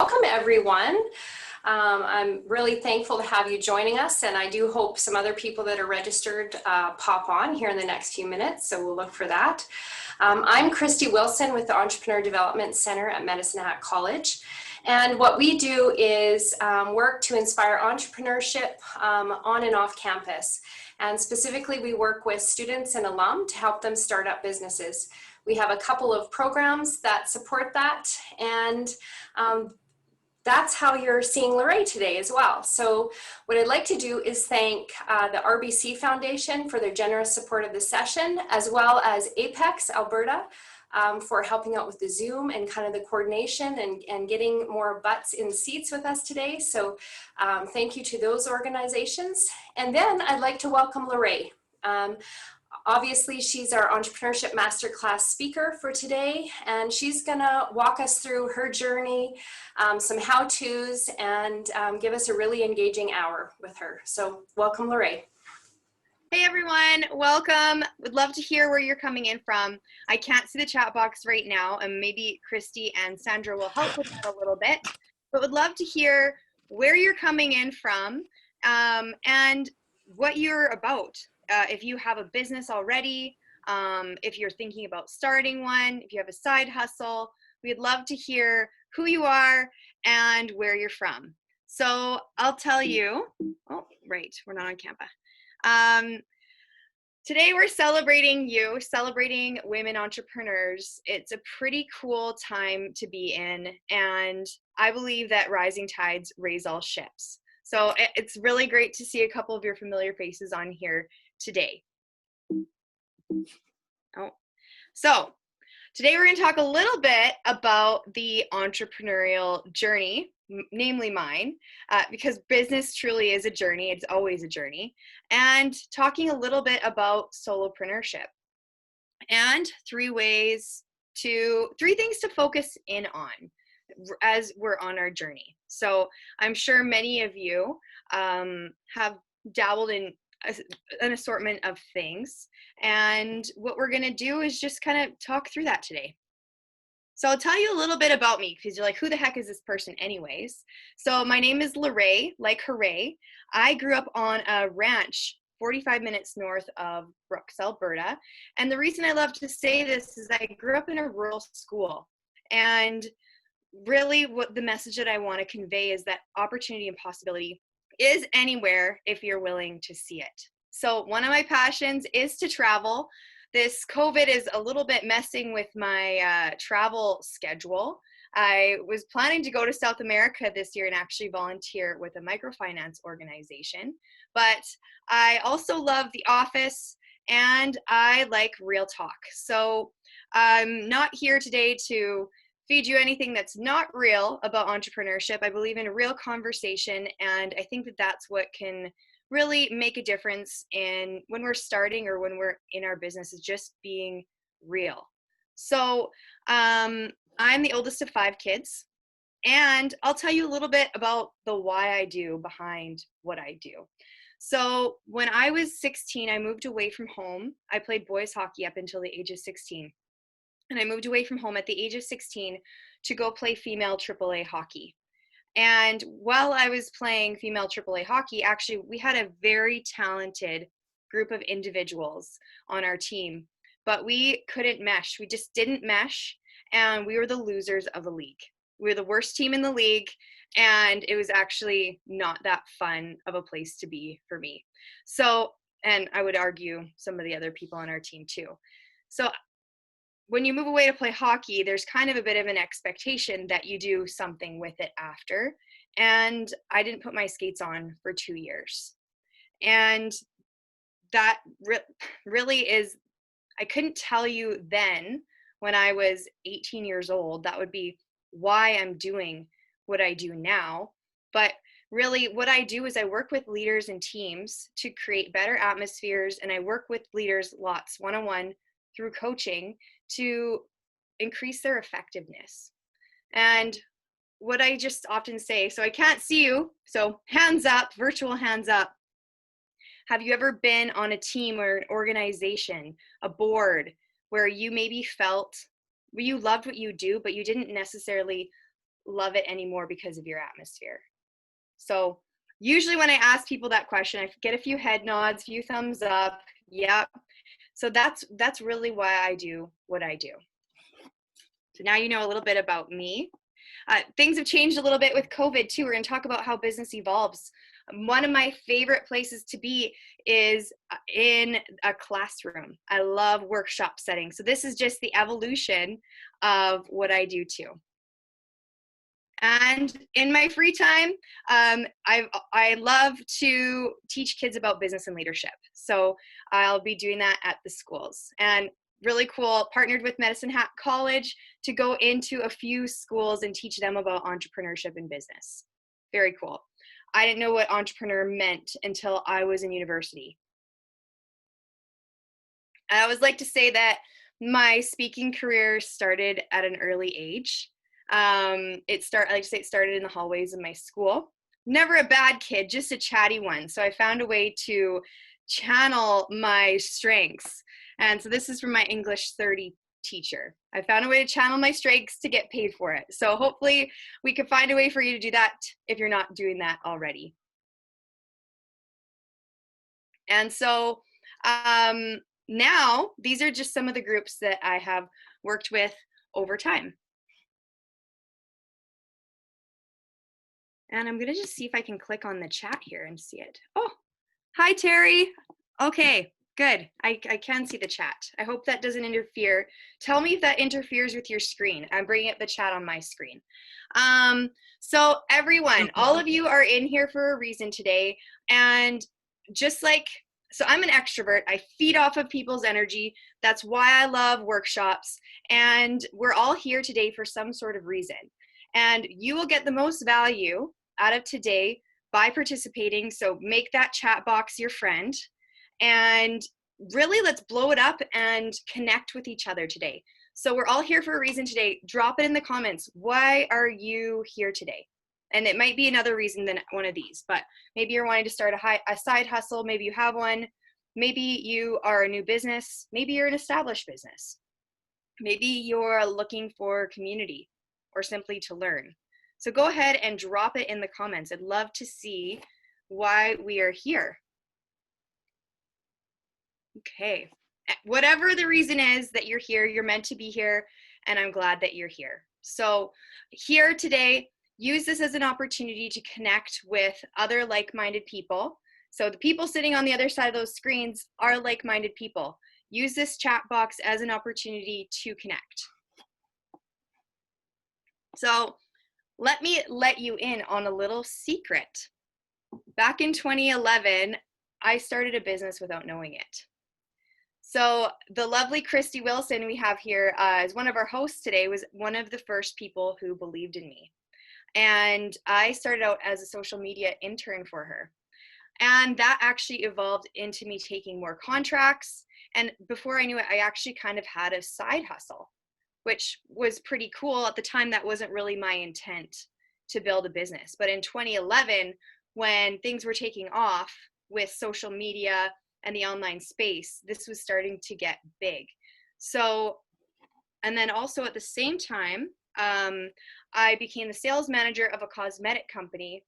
Welcome everyone. I'm really thankful to have you joining us, and I do hope some other people that are registered pop on here in the next few minutes, so we'll look for that. I'm Christy Wilson with the Entrepreneur Development Center at Medicine Hat College, and what we do is work to inspire entrepreneurship on and off campus. And specifically, we work with students and alum to help them start up businesses. We have a couple of programs that support that, and that's how you're seeing Larae today as well. So what I'd like to do is thank the RBC Foundation for their generous support of the session, as well as Apex Alberta for helping out with the Zoom and kind of the coordination and getting more butts in seats with us today. So thank you to those organizations. And then I'd like to welcome Larae. Obviously, she's our Entrepreneurship Masterclass speaker for today, and she's gonna walk us through her journey, some how-tos, and give us a really engaging hour with her. So welcome, Larae. Hey everyone, welcome. Would love to hear where you're coming in from. I can't see the chat box right now, and maybe Christy and Sandra will help with that a little bit, but would love to hear where you're coming in from and what you're about. If you have a business already, if you're thinking about starting one, if you have a side hustle, we'd love to hear who you are and where you're from. So I'll tell you, oh, right, we're not on Canva. Today we're celebrating you, celebrating women entrepreneurs. It's a pretty cool time to be in, and I believe that rising tides raise all ships. So it's really great to see a couple of your familiar faces on here today. So today we're going to talk a little bit about the entrepreneurial journey, namely mine, because business truly is a journey. It's always a journey. And talking a little bit about solopreneurship and three things to focus in on as we're on our journey. So I'm sure many of you have dabbled in an assortment of things, and what we're going to do is just kind of talk through that today. So I'll tell you a little bit about me, because you're like, who the heck is this person anyways? So my name is Larae, like hooray. I grew up on a ranch 45 minutes north of Brooks, Alberta, and the reason I love to say this is I grew up in a rural school, and really what the message that I want to convey is that opportunity and possibility is anywhere if you're willing to see it. So one of my passions is to travel. This COVID is a little bit messing with my travel schedule. I was planning to go to South America this year and actually volunteer with a microfinance organization, but I also love The Office and I like real talk. So I'm not here today to feed you anything that's not real about entrepreneurship. I believe in a real conversation, and I think that that's what can really make a difference in when we're starting or when we're in our business, is just being real. So I'm the oldest of 5 kids, and I'll tell you a little bit about the why I do behind what I do. So when I was 16, I moved away from home. I played boys hockey up until the age of 16. And I moved away from home at the age of 16 to go play female AAA hockey. And while I was playing female AAA hockey, actually, we had a very talented group of individuals on our team, but we couldn't mesh. We just didn't mesh, and we were the losers of the league. We were the worst team in the league, and it was actually not that fun of a place to be for me. So, and I would argue some of the other people on our team too. So when you move away to play hockey, there's kind of a bit of an expectation that you do something with it after. And I didn't put my skates on for 2 years. And that really is, I couldn't tell you then when I was 18 years old, that would be why I'm doing what I do now. But really what I do is I work with leaders and teams to create better atmospheres. And I work with leaders lots one-on-one through coaching to increase their effectiveness. And what I just often say, so I can't see you, so hands up, virtual hands up. Have you ever been on a team or an organization, a board, where you maybe felt, where you loved what you do, but you didn't necessarily love it anymore because of your atmosphere? So usually when I ask people that question, I get a few head nods, few thumbs up. Yep. So that's really why I do what I do. So now you know a little bit about me. Things have changed a little bit with COVID too. We're going to talk about how business evolves. One of my favorite places to be is in a classroom. I love workshop settings. So this is just the evolution of what I do too. And in my free time, I love to teach kids about business and leadership. So I'll be doing that at the schools. And really cool, partnered with Medicine Hat College to go into a few schools and teach them about entrepreneurship and business. Very cool. I didn't know what entrepreneur meant until I was in university. I always like to say that my speaking career started at an early age. I like to say it started in the hallways of my school. Never a bad kid, just a chatty one. So I found a way to channel my strengths. And so this is from my English 30 teacher. I found a way to channel my strengths to get paid for it. So hopefully we can find a way for you to do that if you're not doing that already. And so now these are just some of the groups that I have worked with over time. And I'm gonna just see if I can click on the chat here and see it. Oh, hi Terry. Okay, good. I can see the chat. I hope that doesn't interfere. Tell me if that interferes with your screen. I'm bringing up the chat on my screen. So everyone, all of you are in here for a reason today. And just like, so I'm an extrovert. I feed off of people's energy. That's why I love workshops. And we're all here today for some sort of reason. And you will get the most value out of today by participating. So make that chat box your friend. And really, let's blow it up and connect with each other today. So we're all here for a reason today. Drop it in the comments. Why are you here today? And it might be another reason than one of these, but maybe you're wanting to start a side hustle. Maybe you have one. Maybe you are a new business. Maybe you're an established business. Maybe you're looking for community or simply to learn. So go ahead and drop it in the comments. I'd love to see why we are here. Okay, whatever the reason is that you're here, you're meant to be here, and I'm glad that you're here. So here today, use this as an opportunity to connect with other like-minded people. So the people sitting on the other side of those screens are like-minded people. Use this chat box as an opportunity to connect. So let me let you in on a little secret. Back in 2011, I started a business without knowing it. So the lovely Christy Wilson we have here as one of our hosts today was one of the first people who believed in me. And I started out as a social media intern for her. And that actually evolved into me taking more contracts. And before I knew it, I actually kind of had a side hustle, which was pretty cool. At the time, that wasn't really my intent to build a business. But in 2011, when things were taking off with social media and the online space, this was starting to get big. So, and then also at the same time, I became the sales manager of a cosmetic company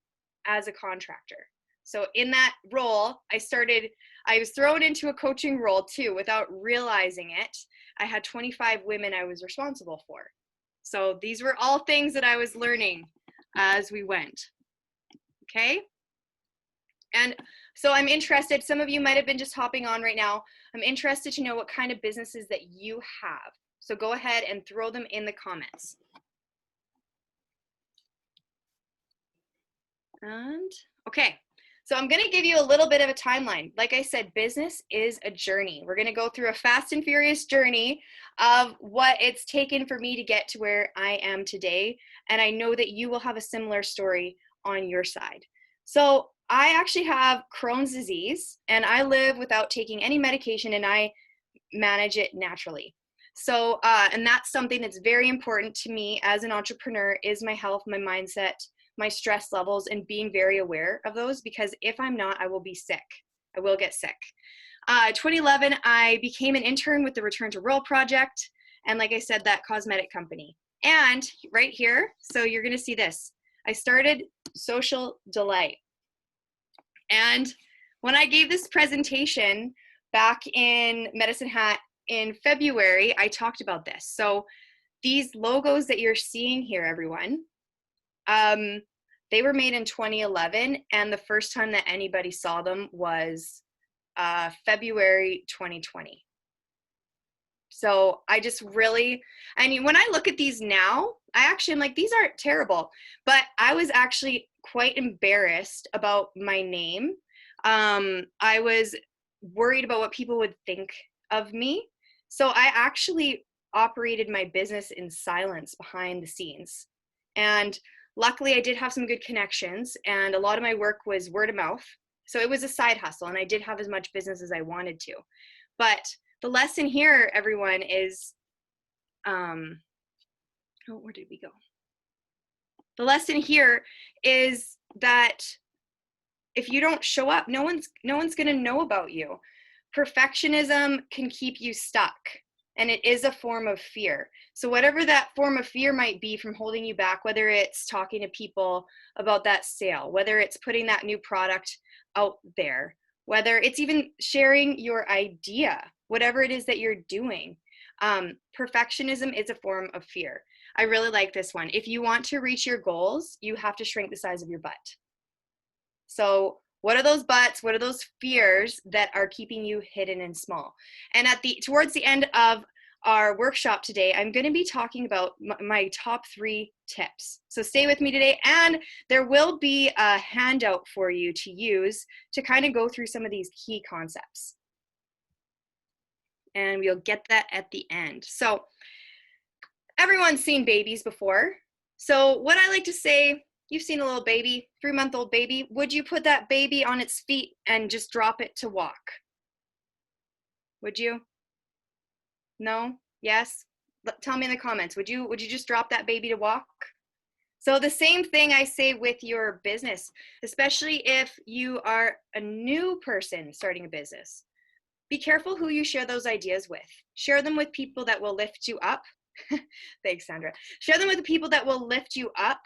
as a contractor. So in that role, I was thrown into a coaching role too without realizing it. I had 25 women I was responsible for. So these were all things that I was learning as we went. Okay? And so I'm interested, some of you might have been just hopping on right now. I'm interested to know what kind of businesses that you have. So go ahead and throw them in the comments. And okay, so I'm gonna give you a little bit of a timeline. Like I said, business is a journey. We're gonna go through a fast and furious journey of what it's taken for me to get to where I am today. And I know that you will have a similar story on your side. So I actually have Crohn's disease and I live without taking any medication and I manage it naturally. So, and that's something that's very important to me as an entrepreneur is my health, my mindset, my stress levels, and being very aware of those, because if I'm not, I will be sick. I will get sick. 2011, I became an intern with the Return to Rural project. And like I said, that cosmetic company. And right here, so you're going to see this. I started Social Delight. And when I gave this presentation back in Medicine Hat in February, I talked about this. So these logos that you're seeing here, everyone, they were made in 2011, and the first time that anybody saw them was February 2020. So I just really, and when I look at these now, I actually am like, these aren't terrible, but I was actually quite embarrassed about my name. I was worried about what people would think of me. So I actually operated my business in silence behind the scenes. And luckily I did have some good connections, and a lot of my work was word of mouth. So it was a side hustle, and I did have as much business as I wanted to. But the lesson here, everyone, is, where did we go? The lesson here is that if you don't show up, no one's going to know about you. Perfectionism can keep you stuck, and it is a form of fear. So whatever that form of fear might be from holding you back, whether it's talking to people about that sale, whether it's putting that new product out there, whether it's even sharing your idea, whatever it is that you're doing, perfectionism is a form of fear. I really like this one. If you want to reach your goals, you have to shrink the size of your butt. So what are those butts? What are those fears that are keeping you hidden and small? And towards the end of our workshop today, I'm going to be talking about my top 3 tips. So stay with me today, and there will be a handout for you to use to kind of go through some of these key concepts. And we'll get that at the end. So everyone's seen babies before. So what I like to say, you've seen a little baby, 3-month-old baby. Would you put that baby on its feet and just drop it to walk? Would you? No? Yes? Tell me in the comments. Would you just drop that baby to walk? So the same thing I say with your business, especially if you are a new person starting a business. Be careful who you share those ideas with. Share them with people that will lift you up. Thanks, Sandra. Share them with the people that will lift you up,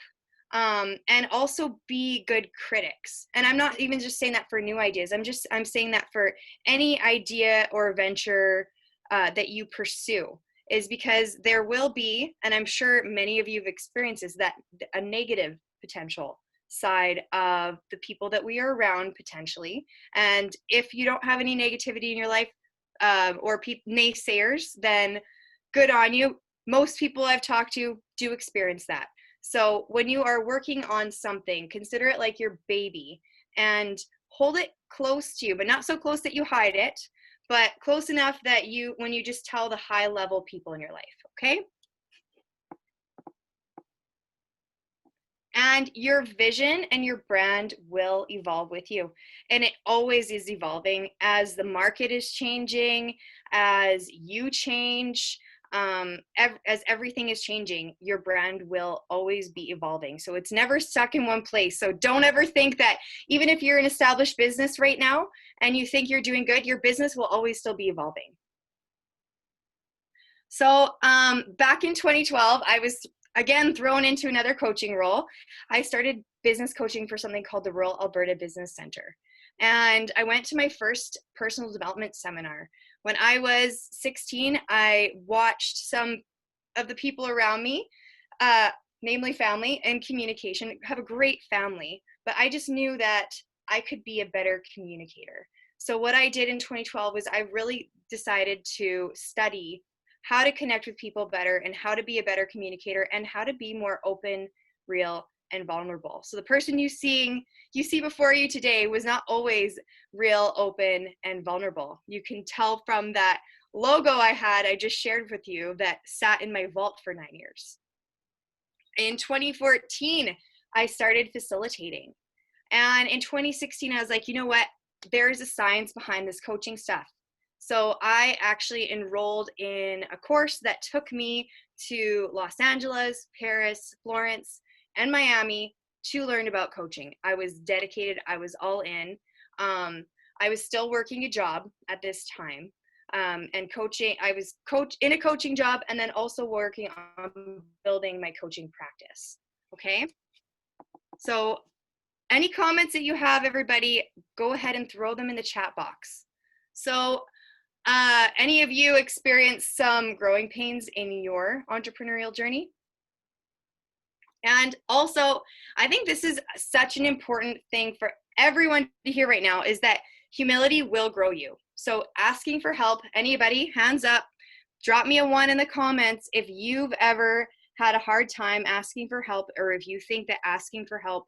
and also be good critics. And I'm not even just saying that for new ideas. I'm saying that for any idea or venture that you pursue, is because there will be, and I'm sure many of you have experienced this, that a negative potential side of the people that we are around potentially. And if you don't have any negativity in your life, or naysayers, then good on you. Most people I've talked to do experience that. So when you are working on something, consider it like your baby and hold it close to you, but not so close that you hide it, but close enough that when you just tell the high level people in your life, okay? And your vision and your brand will evolve with you. And it always is evolving as the market is changing, as you change, as everything is changing, your brand will always be evolving. So it's never stuck in one place. So don't ever think that even if you're an established business right now and you think you're doing good, your business will always still be evolving. So back in 2012, I was again thrown into another coaching role. I started business coaching for something called the Rural Alberta Business Center. And I went to my first personal development seminar. When I was 16, I watched some of the people around me, namely family and communication, have a great family, but I just knew that I could be a better communicator. So what I did in 2012 was I really decided to study how to connect with people better and how to be a better communicator and how to be more open, real, and vulnerable. So the person you see before you today was not always real, open, and vulnerable. You can tell from that logo I just shared with you that sat in my vault for 9 years. In 2014, I started facilitating. And in 2016, I was like, you know what? There's a science behind this coaching stuff. So I actually enrolled in a course that took me to Los Angeles, Paris, Florence, and Miami to learn about coaching. I was dedicated. I was all in. I was still working a job at this time. and coaching. I was in a coaching job and then also working on building my coaching practice. Okay. So any comments that you have, everybody, go ahead and throw them in the chat box. So any of you experienced some growing pains in your entrepreneurial journey? And also, I think this is such an important thing for everyone to hear right now, is that humility will grow you. So asking for help, anybody, hands up, drop me a 1 in the comments if you've ever had a hard time asking for help, or if you think that asking for help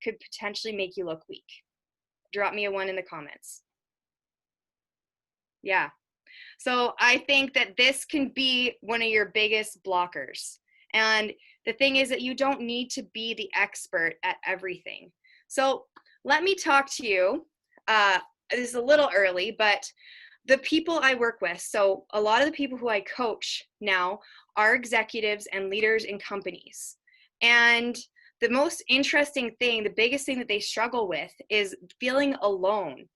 could potentially make you look weak. Drop me a 1 in the comments. Yeah. So I think that this can be one of your biggest blockers. And the thing is that you don't need to be the expert at everything. So let me talk to you. This is a little early, but the people I work with, so a lot of the people who I coach now are executives and leaders in companies. And the most interesting thing, the biggest thing that they struggle with is feeling alone.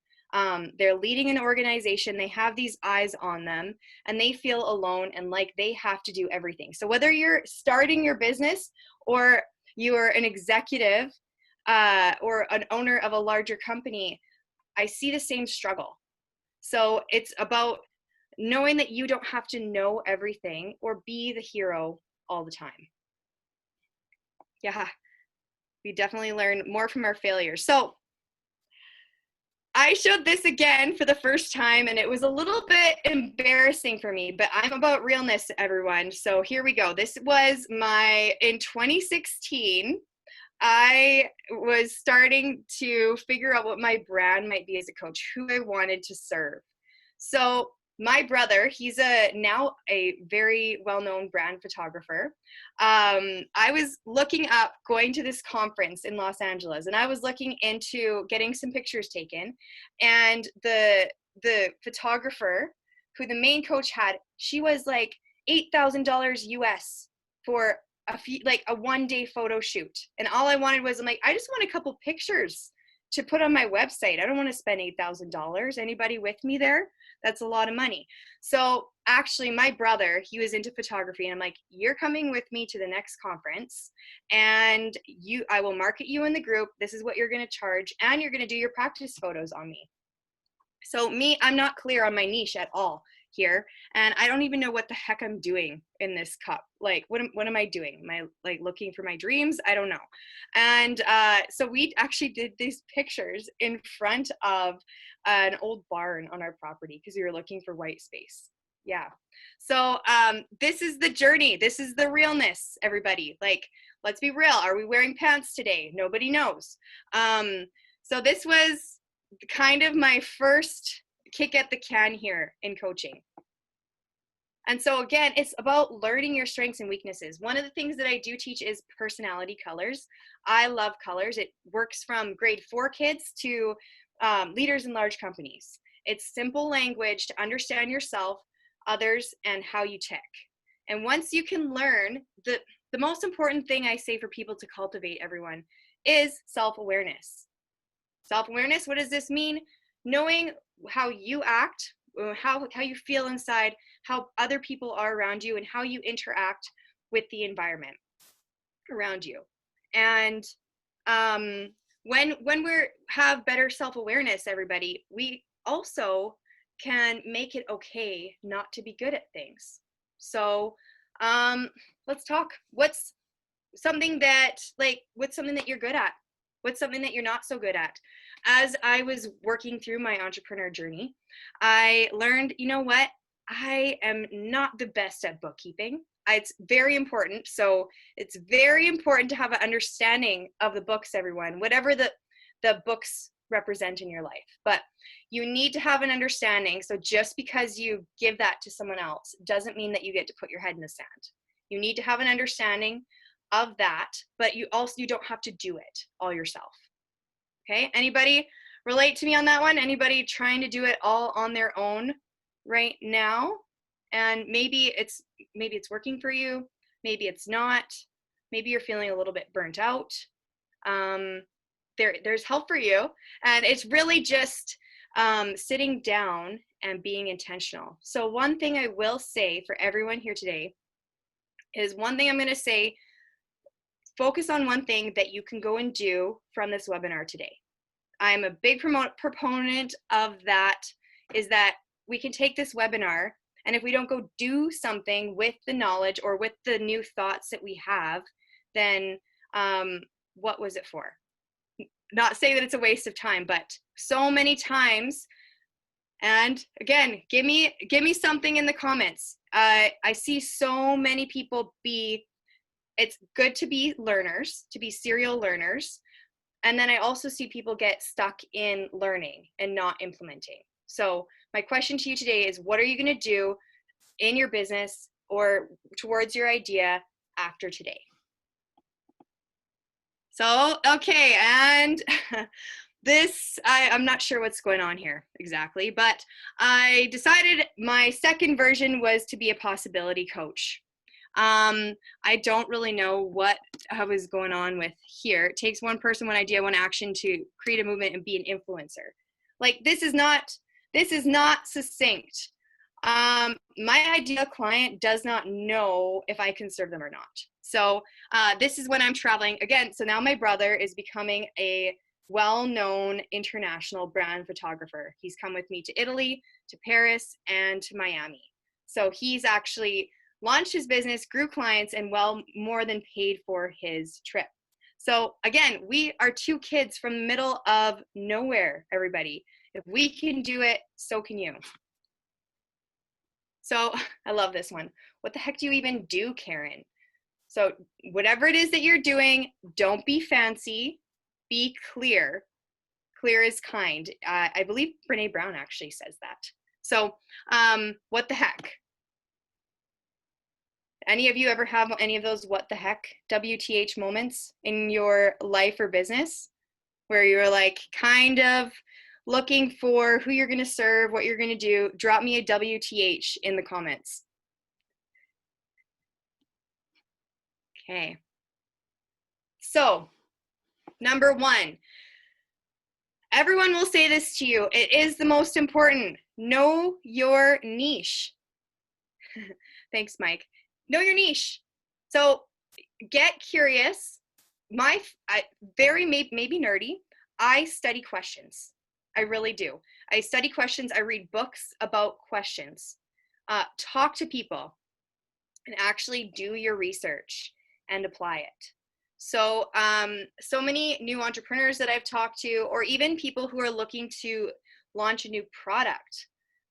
They're leading an organization, they have these eyes on them, and they feel alone and like they have to do everything. So whether you're starting your business or you are an executive or an owner of a larger company, I see the same struggle. So it's about knowing that you don't have to know everything or be the hero all the time. Yeah, we definitely learn more from our failures. So I showed this again for the first time, and it was a little bit embarrassing for me, but I'm about realness, everyone. So here we go. This was in 2016, I was starting to figure out what my brand might be as a coach, who I wanted to serve. So my brother, he's now a very well-known brand photographer. I was looking up going to this conference in Los Angeles, and I was looking into getting some pictures taken. And the photographer who the main coach had, she was like $8,000 US for a 1-day photo shoot. And all I wanted was, I'm like, I just want a couple pictures to put on my website. I don't want to spend $8,000. Anybody with me there? That's a lot of money. So actually my brother, he was into photography, and I'm like, you're coming with me to the next conference, and I will market you in the group. This is what you're going to charge, and you're going to do your practice photos on me. So I'm not clear on my niche at all here, and I don't even know what the heck I'm doing in this cup. Like, what am I doing? Am I like looking for my dreams? I don't know. And so we actually did these pictures in front of an old barn on our property because we were looking for white space. Yeah. So this is the journey. This is the realness, everybody. Like, let's be real. Are we wearing pants today? Nobody knows. So this was kind of my first kick at the can here in coaching. And so again, it's about learning your strengths and weaknesses. One of the things that I do teach is personality colors. I love colors. It works from grade 4 kids to leaders in large companies. It's simple language to understand yourself, others, and how you tick. And once you can learn, the most important thing I say for people to cultivate, everyone, is self-awareness. Self-awareness, what does this mean? Knowing how you act, how you feel inside, how other people are around you, and how you interact with the environment around you. And when we have better self-awareness, everybody, we also can make it okay not to be good at things. So let's talk. What's something that you're good at? What's something that you're not so good at? As I was working through my entrepreneur journey, I learned, you know what? I am not the best at bookkeeping. It's very important. So it's very important to have an understanding of the books, everyone, whatever the books represent in your life. But you need to have an understanding. So just because you give that to someone else doesn't mean that you get to put your head in the sand. You need to have an understanding of that, but you don't have to do it all yourself. Okay, anybody relate to me on that one? Anybody trying to do it all on their own right now? And maybe it's working for you, maybe it's not, maybe you're feeling a little bit burnt out. There's help for you, and it's really just sitting down and being intentional. So one thing I will say for everyone here today is one thing I'm going to say, focus on one thing that you can go and do from this webinar today. I'm a big proponent of that, is that we can take this webinar, and if we don't go do something with the knowledge or with the new thoughts that we have, then what was it for? Not saying that it's a waste of time, but so many times, and again, give me something in the comments. I see so many people it's good to be learners, to be serial learners. And then I also see people get stuck in learning and not implementing. So my question to you today is, what are you going to do in your business or towards your idea after today? So, okay, and I'm not sure what's going on here exactly, but I decided my second version was to be a possibility coach. I don't really know what was going on with here. It takes one person, one idea, one action to create a movement and be an influencer. Like, this is not succinct. My ideal client does not know if I can serve them or not. So this is when I'm traveling again. So now my brother is becoming a well-known international brand photographer. He's come with me to Italy, to Paris, and to Miami. So he's actually launched his business, grew clients, and well more than paid for his trip. So again, we are two kids from the middle of nowhere, everybody. If we can do it, so can you. So I love this one. What the heck do you even do, Karen? So whatever it is that you're doing, don't be fancy, be clear. Clear is kind. I believe Brene Brown actually says that. So what the heck? Any of you ever have any of those what the heck WTH moments in your life or business where you're like kind of looking for who you're going to serve, what you're going to do? Drop me a WTH in the comments. Okay. So, number one, everyone will say this to you. It is the most important. Know your niche. Thanks, Mike. Know your niche. So get curious. Maybe nerdy. I study questions. I really do. I study questions. I read books about questions. Talk to people and actually do your research and apply it. So, so many new entrepreneurs that I've talked to, or even people who are looking to launch a new product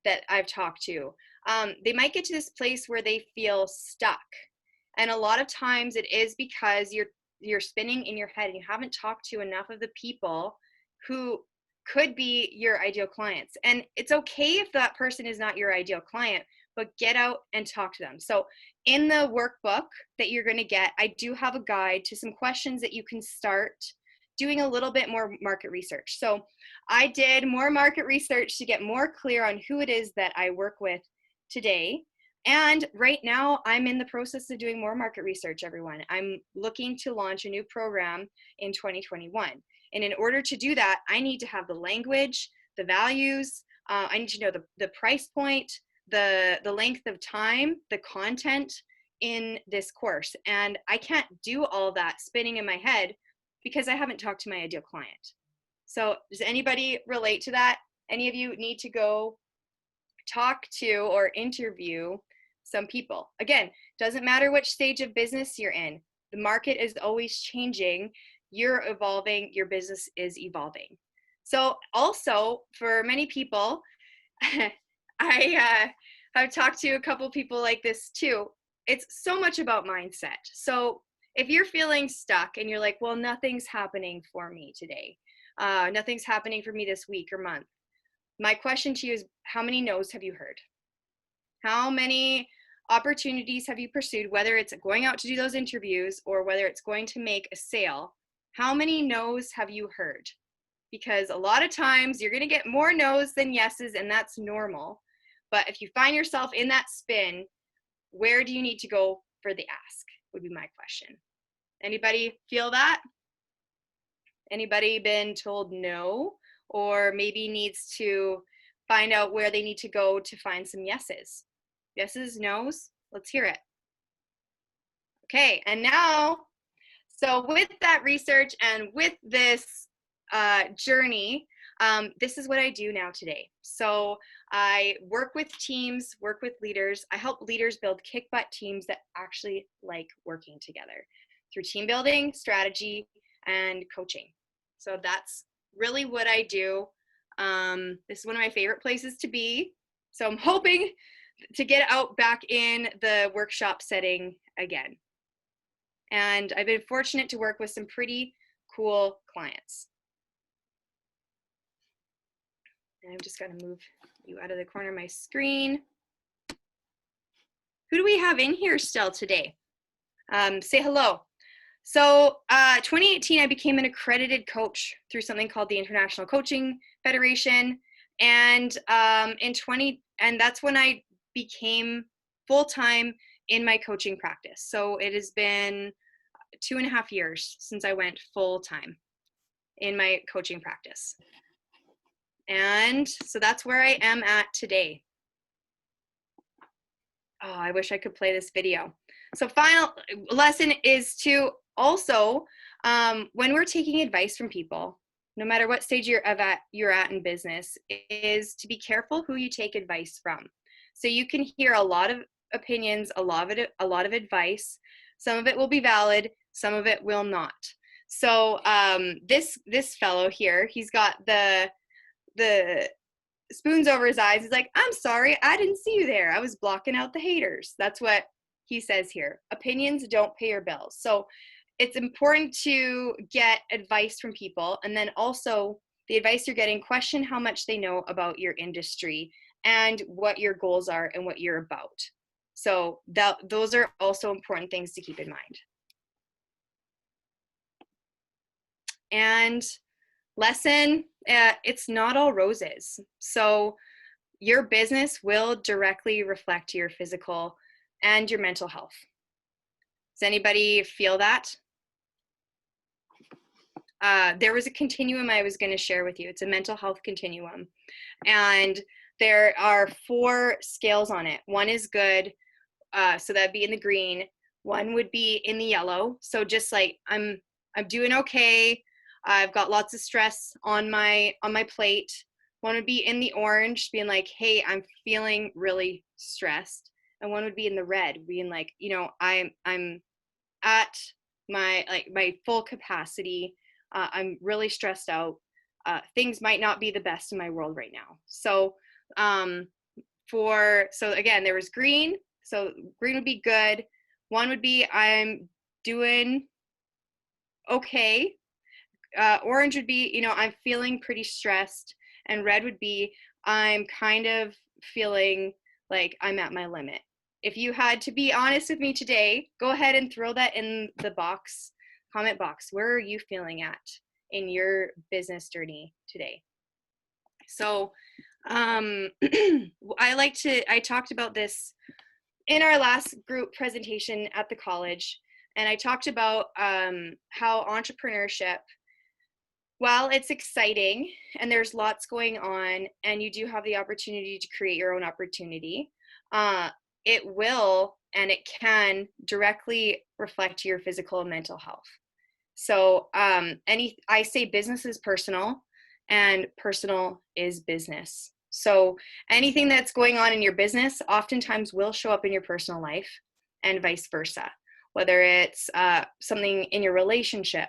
that I've talked to, they might get to this place where they feel stuck. And a lot of times it is because you're spinning in your head and you haven't talked to enough of the people who could be your ideal clients. And it's okay if that person is not your ideal client, but get out and talk to them. So in the workbook that you're going to get, I do have a guide to some questions that you can start doing a little bit more market research. So I did more market research to get more clear on who it is that I work with today. And right now I'm in the process of doing more market research, everyone. I'm looking to launch a new program in 2021. And in order to do that, I need to have the language, the values, I need to know the price point, the length of time, the content in this course. And I can't do all that spinning in my head because I haven't talked to my ideal client. So does anybody relate to that? Any of you need to go talk to or interview some people? Again, doesn't matter which stage of business you're in. The market is always changing. You're evolving. Your business is evolving. So also for many people, I've talked to a couple people like this too. It's so much about mindset. So if you're feeling stuck and you're like, well, nothing's happening for me today. Nothing's happening for me this week or month. My question to you is, how many no's have you heard? How many opportunities have you pursued, whether it's going out to do those interviews or whether it's going to make a sale? How many no's have you heard? Because a lot of times you're going to get more no's than yeses, and that's normal. But if you find yourself in that spin, where do you need to go for the ask would be my question. Anybody feel that? Anybody been told no, or maybe needs to find out where they need to go to find some yeses. Yeses, nos, let's hear it. Okay, and now, so with that research and with this journey, this is what I do now today. So I work with teams, work with leaders. I help leaders build kick-butt teams that actually like working together through team building, strategy, and coaching. So that's really what I do. This is one of my favorite places to be. So I'm hoping to get out back in the workshop setting again. And I've been fortunate to work with some pretty cool clients. And I'm just going to move you out of the corner of my screen. Who do we have in here still today? Say hello. So 2018, I became an accredited coach through something called the International Coaching Federation. And that's when I became full-time in my coaching practice. So it has been 2.5 years since I went full-time in my coaching practice. And so that's where I am at today. Oh, I wish I could play this video. So final lesson is to also, when we're taking advice from people, no matter what stage you're at in business, is to be careful who you take advice from. So you can hear a lot of opinions, a lot of advice. Some of it will be valid, some of it will not. So this fellow here, he's got the spoons over his eyes. He's like, I'm sorry, I didn't see you there. I was blocking out the haters. That's what he says here. Opinions don't pay your bills. So it's important to get advice from people, and then also the advice you're getting, question how much they know about your industry and what your goals are and what you're about. So those are also important things to keep in mind. And lesson, it's not all roses. So your business will directly reflect your physical and your mental health. Does anybody feel that? There was a continuum I was going to share with you. It's a mental health continuum. And there are 4 scales on it. One is good, so that'd be in the green. One would be in the yellow. So just like I'm doing okay. I've got lots of stress on my plate. One would be in the orange, being like, hey, I'm feeling really stressed. And one would be in the red, being like, you know, I'm at my full capacity. I'm really stressed out. Things might not be the best in my world right now. So so again, there was green. So green would be good. One would be I'm doing okay. Orange would be, you know, I'm feeling pretty stressed. And red would be I'm kind of feeling like I'm at my limit. If you had to be honest with me today, go ahead and throw that in the comment box. Where are you feeling at in your business journey today? So I talked about this in our last group presentation at the college, and I talked about how entrepreneurship, while it's exciting and there's lots going on and you do have the opportunity to create your own opportunity, it will and it can directly reflect your physical and mental health. So I say business is personal and personal is business. So anything that's going on in your business oftentimes will show up in your personal life and vice versa, whether it's something in your relationship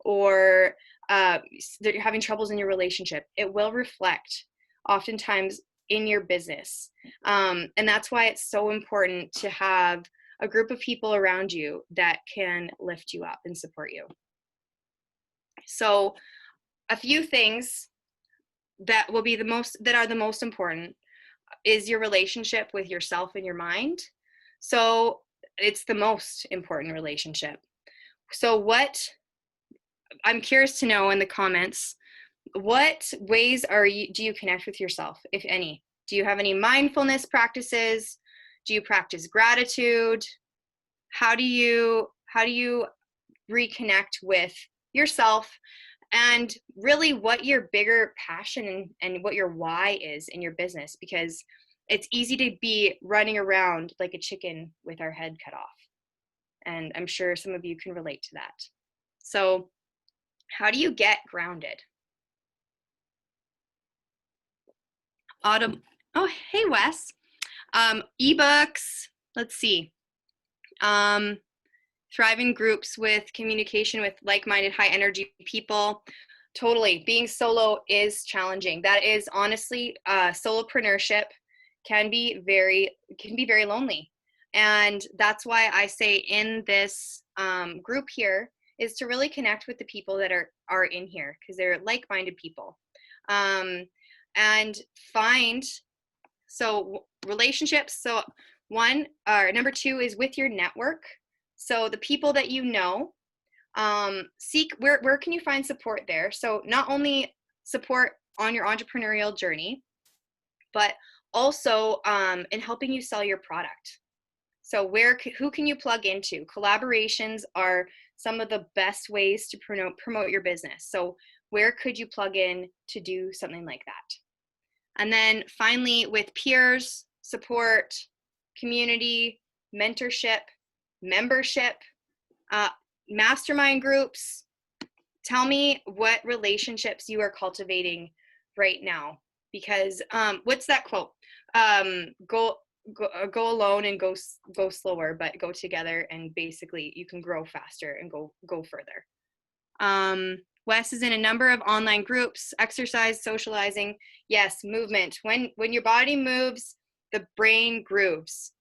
or that you're having troubles in your relationship, it will reflect oftentimes in your business. And that's why it's so important to have a group of people around you that can lift you up and support you. So a few things that will be the most important is your relationship with yourself and your mind. So it's the most important relationship. So I'm curious to know in the comments, what ways do you connect with yourself, if any? Do you have any mindfulness practices? Do you practice gratitude? How do you reconnect with yourself and really what your bigger passion and what your why is in your business, because it's easy to be running around like a chicken with our head cut off. And I'm sure some of you can relate to that. So how do you get grounded? Oh, hey, Wes. Ebooks, let's see. Thriving groups with communication with like-minded, high energy people. Totally. Being solo is challenging. That is honestly, solopreneurship can be very lonely. And that's why I say in this group here is to really connect with the people that are in here, because they're like-minded people. And find, so relationships. So number 2 is with your network. So the people that you know, seek, where can you find support there? So not only support on your entrepreneurial journey, but also in helping you sell your product. So who can you plug into? Collaborations are some of the best ways to promote your business. So where could you plug in to do something like that? And then finally, with peers, support, community, mentorship, membership, mastermind groups. Tell me what relationships you are cultivating right now, because what's that quote? Go alone and go slower, but go together, and basically you can grow faster and go further. Wes is in a number of online groups, exercise, socializing. Yes, movement. When your body moves, the brain grooves.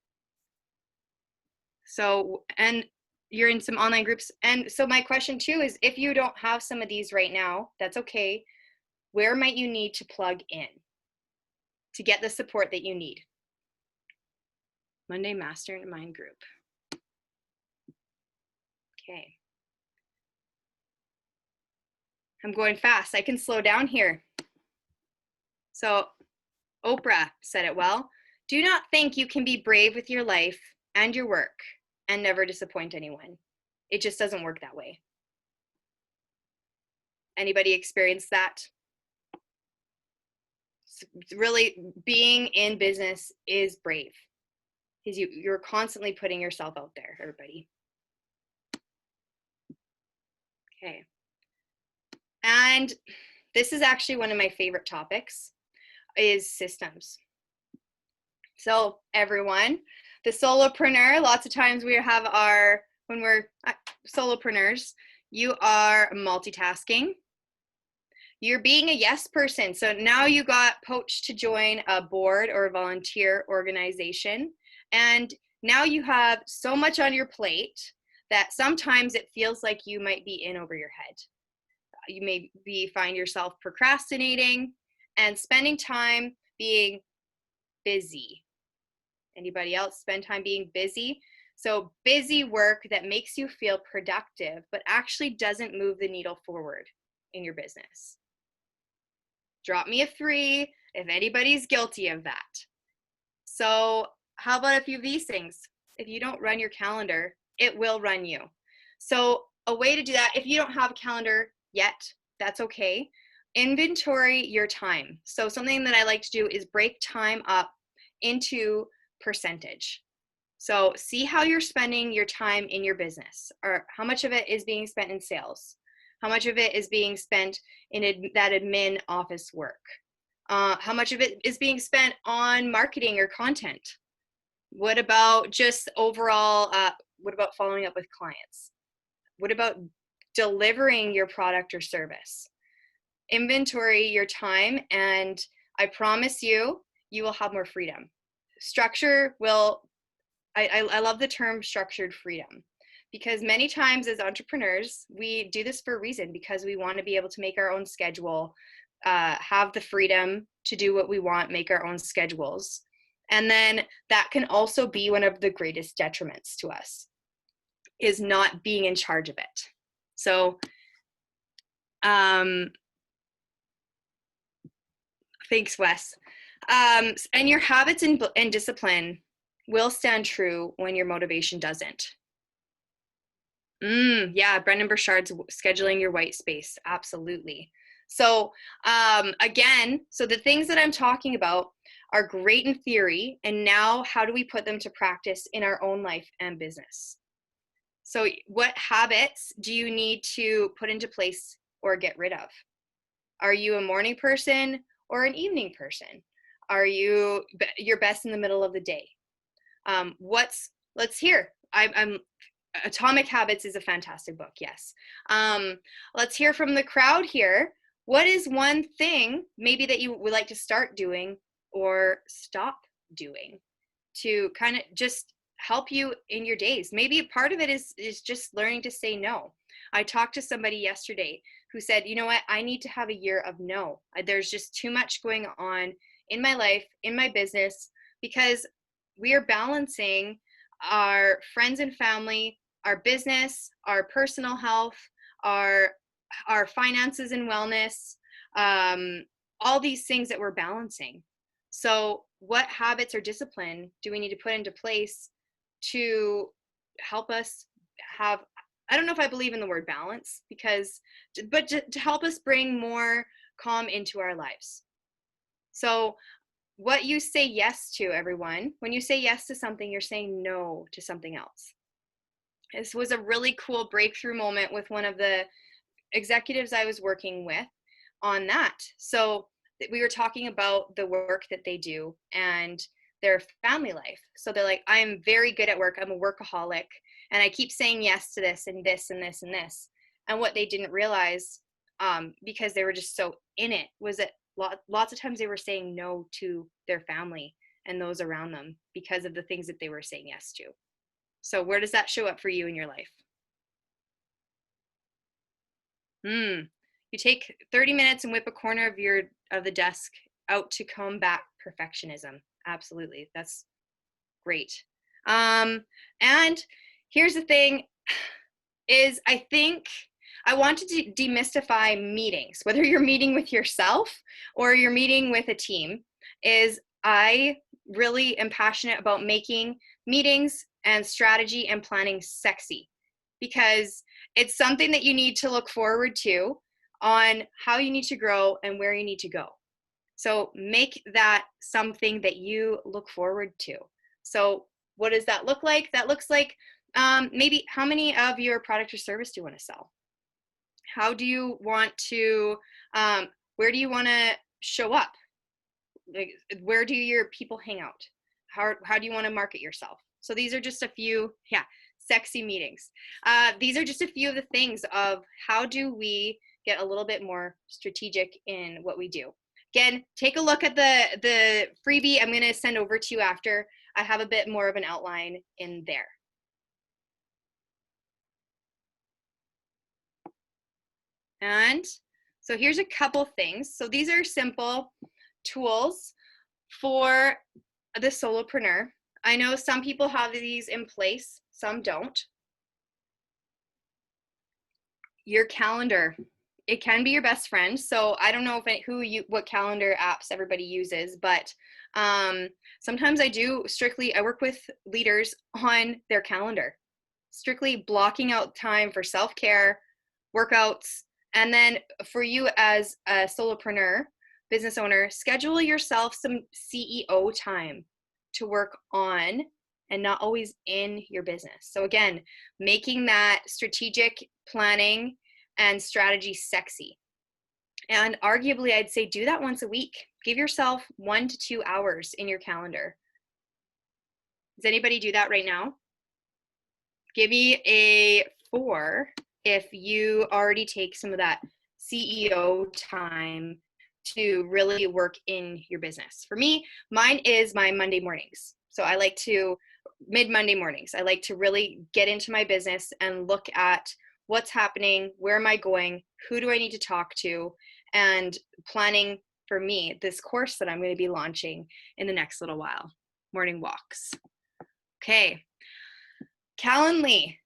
So, and you're in some online groups. And so my question too is, if you don't have some of these right now, that's okay. Where might you need to plug in to get the support that you need? Monday Mastermind Group. Okay. I'm going fast. I can slow down here. So Oprah said it well. Do not think you can be brave with your life and your work and never disappoint anyone. It just doesn't work that way. Anybody experience that? Really, being in business is brave, because you're constantly putting yourself out there, everybody. Okay. And this is actually one of my favorite topics, is systems. So everyone, the solopreneur, lots of times we have when we're solopreneurs, you are multitasking. You're being a yes person. So now you got poached to join a board or a volunteer organization. And now you have so much on your plate that sometimes it feels like you might be in over your head. You maybe find yourself procrastinating and spending time being busy. Anybody else spend time being busy? So busy work that makes you feel productive, but actually doesn't move the needle forward in your business. Drop me a 3 if anybody's guilty of that. So how about a few of these things? If you don't run your calendar, it will run you. So a way to do that, if you don't have a calendar yet, that's okay. Inventory your time. So something that I like to do is break time up into percentage. So see how you're spending your time in your business, or how much of it is being spent in sales. How much of it is being spent in that admin office work? How much of it is being spent on marketing or content? What about just overall, what about following up with clients? What about delivering your product or service? Inventory your time, and I promise you, you will have more freedom. Structure will, I love the term structured freedom, because many times as entrepreneurs, we do this for a reason, because we want to be able to make our own schedule, have the freedom to do what we want, make our own schedules. And then that can also be one of the greatest detriments to us, is not being in charge of it. So, thanks, Wes. And your habits and discipline will stand true when your motivation doesn't. Yeah, Brendan Burchard's scheduling your white space. Absolutely. So again, so the things that I'm talking about are great in theory, and now how do we put them to practice in our own life and business? So what habits do you need to put into place or get rid of? Are you a morning person or an evening person? Are you your best in the middle of the day? Let's hear. I'm Atomic Habits is a fantastic book. Yes. Let's hear from the crowd here. What is one thing maybe that you would like to start doing or stop doing to kind of just help you in your days? Maybe part of it is just learning to say no. I talked to somebody yesterday who said, you know what, I need to have a year of no. There's just too much going on in my life, in my business, because we are balancing our friends and family, our business, our personal health, our finances and wellness, all these things that we're balancing. So what habits or discipline do we need to put into place to help us have, I don't know if I believe in the word balance, but to help us bring more calm into our lives. So what you say yes to, everyone, when you say yes to something, you're saying no to something else. This was a really cool breakthrough moment with one of the executives I was working with on that. So we were talking about the work that they do and their family life. So they're like, I'm very good at work. I'm a workaholic. And I keep saying yes to this and this and this and this. And what they didn't realize, because they were just so in it, was that lots of times they were saying no to their family and those around them because of the things that they were saying yes to. So where does that show up for you in your life? You take 30 minutes and whip a corner of the desk out to combat perfectionism. Absolutely. That's great. And here's the thing is I think I want to demystify meetings, whether you're meeting with yourself or you're meeting with a team, is I really am passionate about making meetings and strategy and planning sexy, because it's something that you need to look forward to on how you need to grow and where you need to go. So make that something that you look forward to. So what does that look like? That looks like maybe how many of your product or service do you want to sell? How do you want to, where do you want to show up? Like, where do your people hang out? How do you want to market yourself? So these are just a few, sexy meetings. These are just a few of the things of how do we get a little bit more strategic in what we do. Again, take a look at the freebie I'm going to send over to you after. I have a bit more of an outline in there. And so here's a couple things. So these are simple tools for the solopreneur. I know some people have these in place, some don't. Your calendar, it can be your best friend. So I don't know what calendar apps everybody uses, but sometimes I work with leaders on their calendar, strictly blocking out time for self-care, workouts, and then for you as a solopreneur, business owner, schedule yourself some CEO time to work on and not always in your business. So again, making that strategic planning and strategy sexy. And arguably, I'd say do that once a week. Give yourself 1 to 2 hours in your calendar. Does anybody do that right now? Give me a 4 if you already take some of that CEO time to really work in your business. For me, mine is my Monday mornings. So I like to, mid-Monday mornings, I like to really get into my business and look at what's happening, where am I going, who do I need to talk to, and planning for me this course that I'm going to be launching in the next little while, morning walks. Okay, Calendly.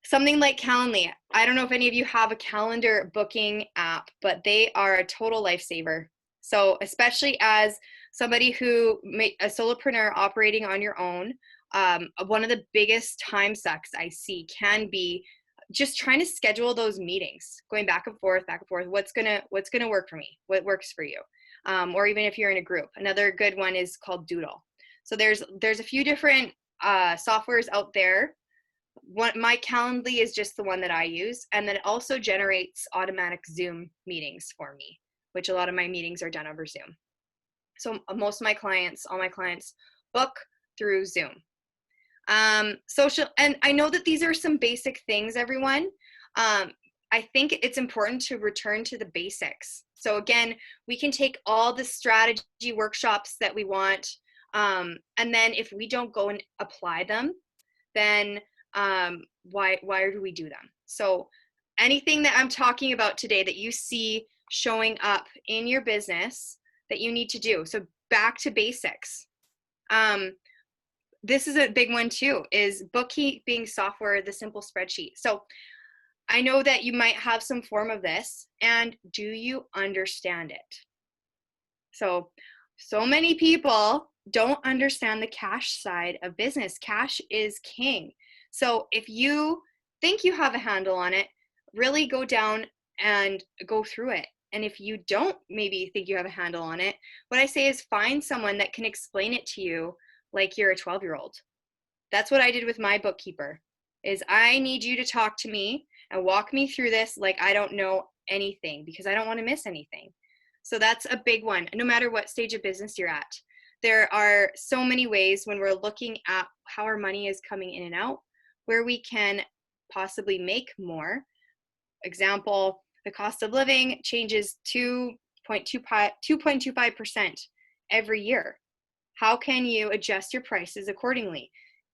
Something like Calendly. I don't know if any of you have a calendar booking app, but they are a total lifesaver. So especially as somebody a solopreneur operating on your own, one of the biggest time sucks I see can be just trying to schedule those meetings, going back and forth, what's gonna work for me, what works for you, or even if you're in a group. Another good one is called Doodle. So there's a few different softwares out there. My Calendly is just the one that I use, and then it also generates automatic Zoom meetings for me, which a lot of my meetings are done over Zoom. So most of my clients, all my clients, book through Zoom. Social, and I know that these are some basic things, everyone. I think it's important to return to the basics. So again, we can take all the strategy workshops that we want, and then if we don't go and apply them, then why do we do them? So anything that I'm talking about today that you see showing up in your business that you need to do. So back to basics. This is a big one too, is bookkeeping software, the simple spreadsheet. So I know that you might have some form of this, and do you understand it? So many people don't understand the cash side of business. Cash is king. So if you think you have a handle on it, really go down and go through it. And if you don't maybe think you have a handle on it, what I say is find someone that can explain it to you like you're a 12-year-old. That's what I did with my bookkeeper, is I need you to talk to me and walk me through this like I don't know anything, because I don't want to miss anything. So that's a big one, no matter what stage of business you're at. There are so many ways when we're looking at how our money is coming in and out, where we can possibly make more. Example, the cost of living changes 2.25% every year. How can you adjust your prices accordingly?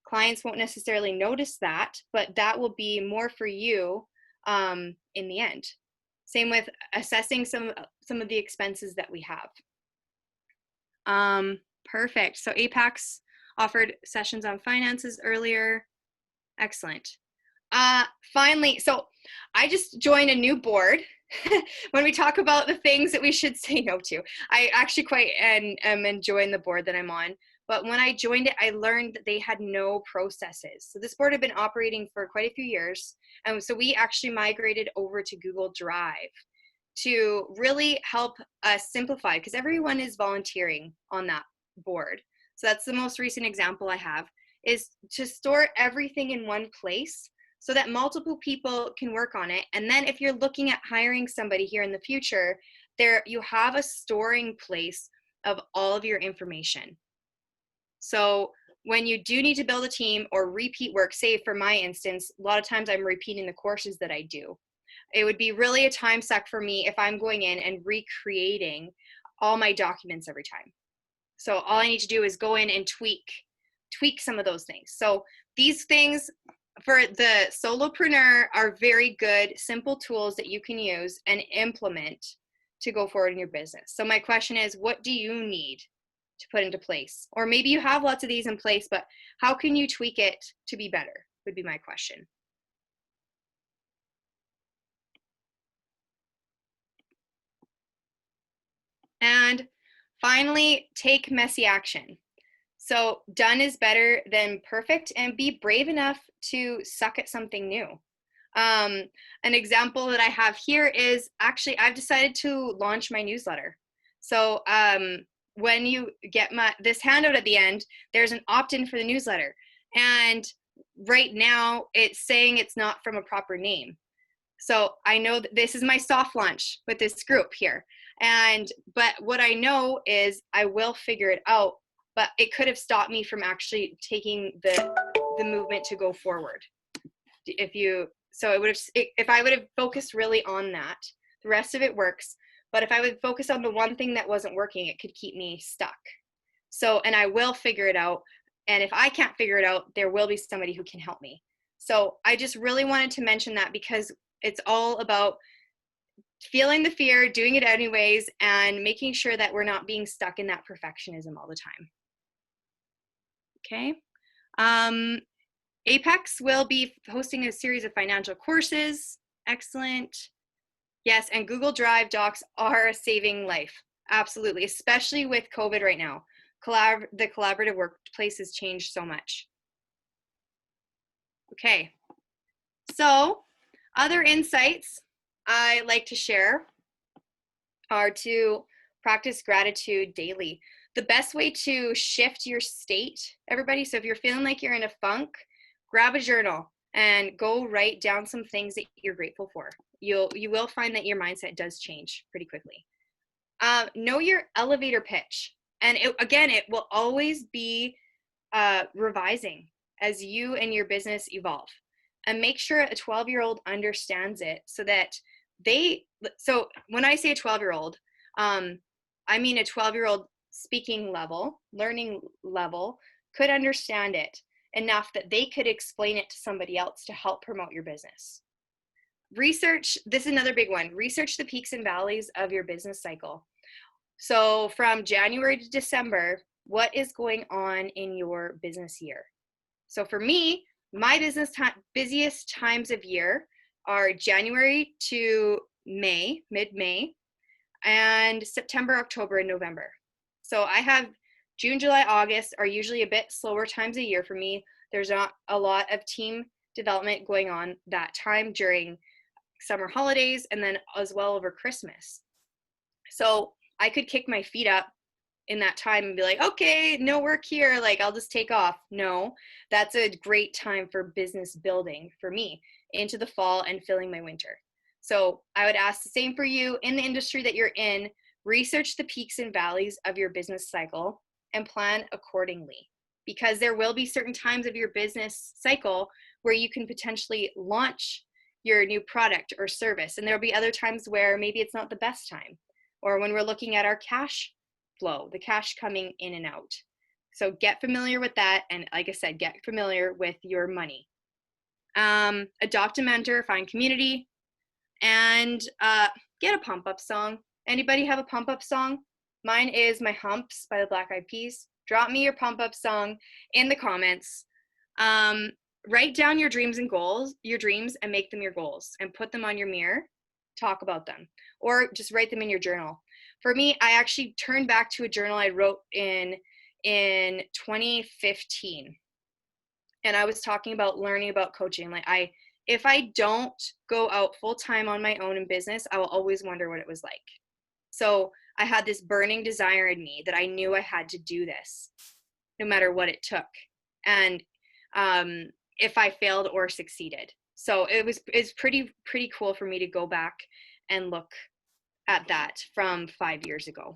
Clients won't necessarily notice that, but that will be more for you in the end. Same with assessing some of the expenses that we have. Perfect. So Apex offered sessions on finances earlier. Excellent. Finally, so I just joined a new board. When we talk about the things that we should say no to, I actually quite am enjoying the board that I'm on. But when I joined it, I learned that they had no processes. So this board had been operating for quite a few years. And so we actually migrated over to Google Drive to really help us simplify, because everyone is volunteering on that board. So that's the most recent example I have, is to store everything in one place so that multiple people can work on it. And then if you're looking at hiring somebody here in the future, there you have a storing place of all of your information. So when you do need to build a team or repeat work, say for my instance, a lot of times I'm repeating the courses that I do. It would be really a time suck for me if I'm going in and recreating all my documents every time. So all I need to do is go in and tweak some of those things. So these things for the solopreneur are very good, simple tools that you can use and implement to go forward in your business. So my question is, what do you need to put into place? Or maybe you have lots of these in place, but how can you tweak it to be better, would be my question. And finally, take messy action. So done is better than perfect, and be brave enough to suck at something new. An example that I have here is actually I've decided to launch my newsletter. So when you get this handout at the end, there's an opt-in for the newsletter. And right now it's saying it's not from a proper name. So I know that this is my soft launch with this group here. But what I know is I will figure it out, but it could have stopped me from actually taking the movement to go forward. If I would have focused really on that, the rest of it works. But if I would focus on the one thing that wasn't working, it could keep me stuck. So, and I will figure it out. And if I can't figure it out, there will be somebody who can help me. So I just really wanted to mention that, because it's all about feeling the fear, doing it anyways, and making sure that we're not being stuck in that perfectionism all the time. Okay. Apex will be hosting a series of financial courses. Excellent. Yes, and Google Drive docs are saving life. Absolutely, especially with COVID right now. The collaborative workplace has changed so much. Okay, so Other insights I like to share are to practice gratitude daily. The best way to shift your state, everybody, so if you're feeling like you're in a funk, grab a journal and go write down some things that you're grateful for. You will find that your mindset does change pretty quickly. Know your elevator pitch. And it will always be revising as you and your business evolve. And make sure a 12-year-old understands it so that so when I say a 12-year-old, I mean a 12-year-old speaking level, learning level, could understand it enough that they could explain it to somebody else to help promote your business. Research, this is another big one, research the peaks and valleys of your business cycle. So from January to December, what is going on in your business year? So for me, my busiest times of year are January to May, mid-May, and September, October, and November. So I have June, July, August are usually a bit slower times a year for me. There's not a lot of team development going on that time during summer holidays and then as well over Christmas. So I could kick my feet up in that time and be like, okay, no work here, like I'll just take off. No, that's a great time for business building for me into the fall and filling my winter. So I would ask the same for you in the industry that you're in. Research the peaks and valleys of your business cycle and plan accordingly, because there will be certain times of your business cycle where you can potentially launch your new product or service, and there'll be other times where maybe it's not the best time, or when we're looking at our cash flow, the cash coming in and out. So get familiar with that, and like I said, get familiar with your money. Adopt a mentor, find community, and get a pump-up song. Anybody have a pump-up song? Mine is My Humps by the Black Eyed Peas. Drop me your pump-up song in the comments. Write down your dreams and goals, your dreams, and make them your goals, and put them on your mirror. Talk about them, or just write them in your journal. For me, I actually turned back to a journal I wrote in 2015, and I was talking about learning about coaching. Like if I don't go out full time on my own in business, I will always wonder what it was like. So I had this burning desire in me that I knew I had to do this, no matter what it took, and if I failed or succeeded. So it's pretty cool for me to go back and look at that from 5 years ago.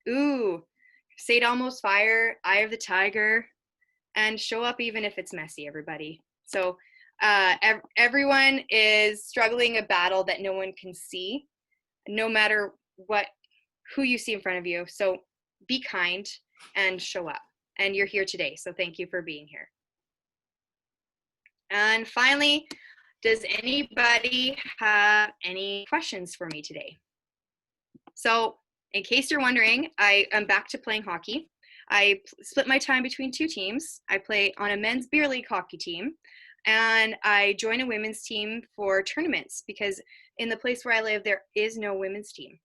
Ooh, Say It Almost Fire, Eye of the Tiger, and show up even if it's messy, everybody. So everyone is struggling a battle that no one can see, no matter who you see in front of you. So be kind and show up. And you're here today, so thank you for being here. And finally, does anybody have any questions for me today? So in case you're wondering, I am back to playing hockey. I split my time between two teams. I play on a men's beer league hockey team, and I join a women's team for tournaments because in the place where I live, there is no women's team.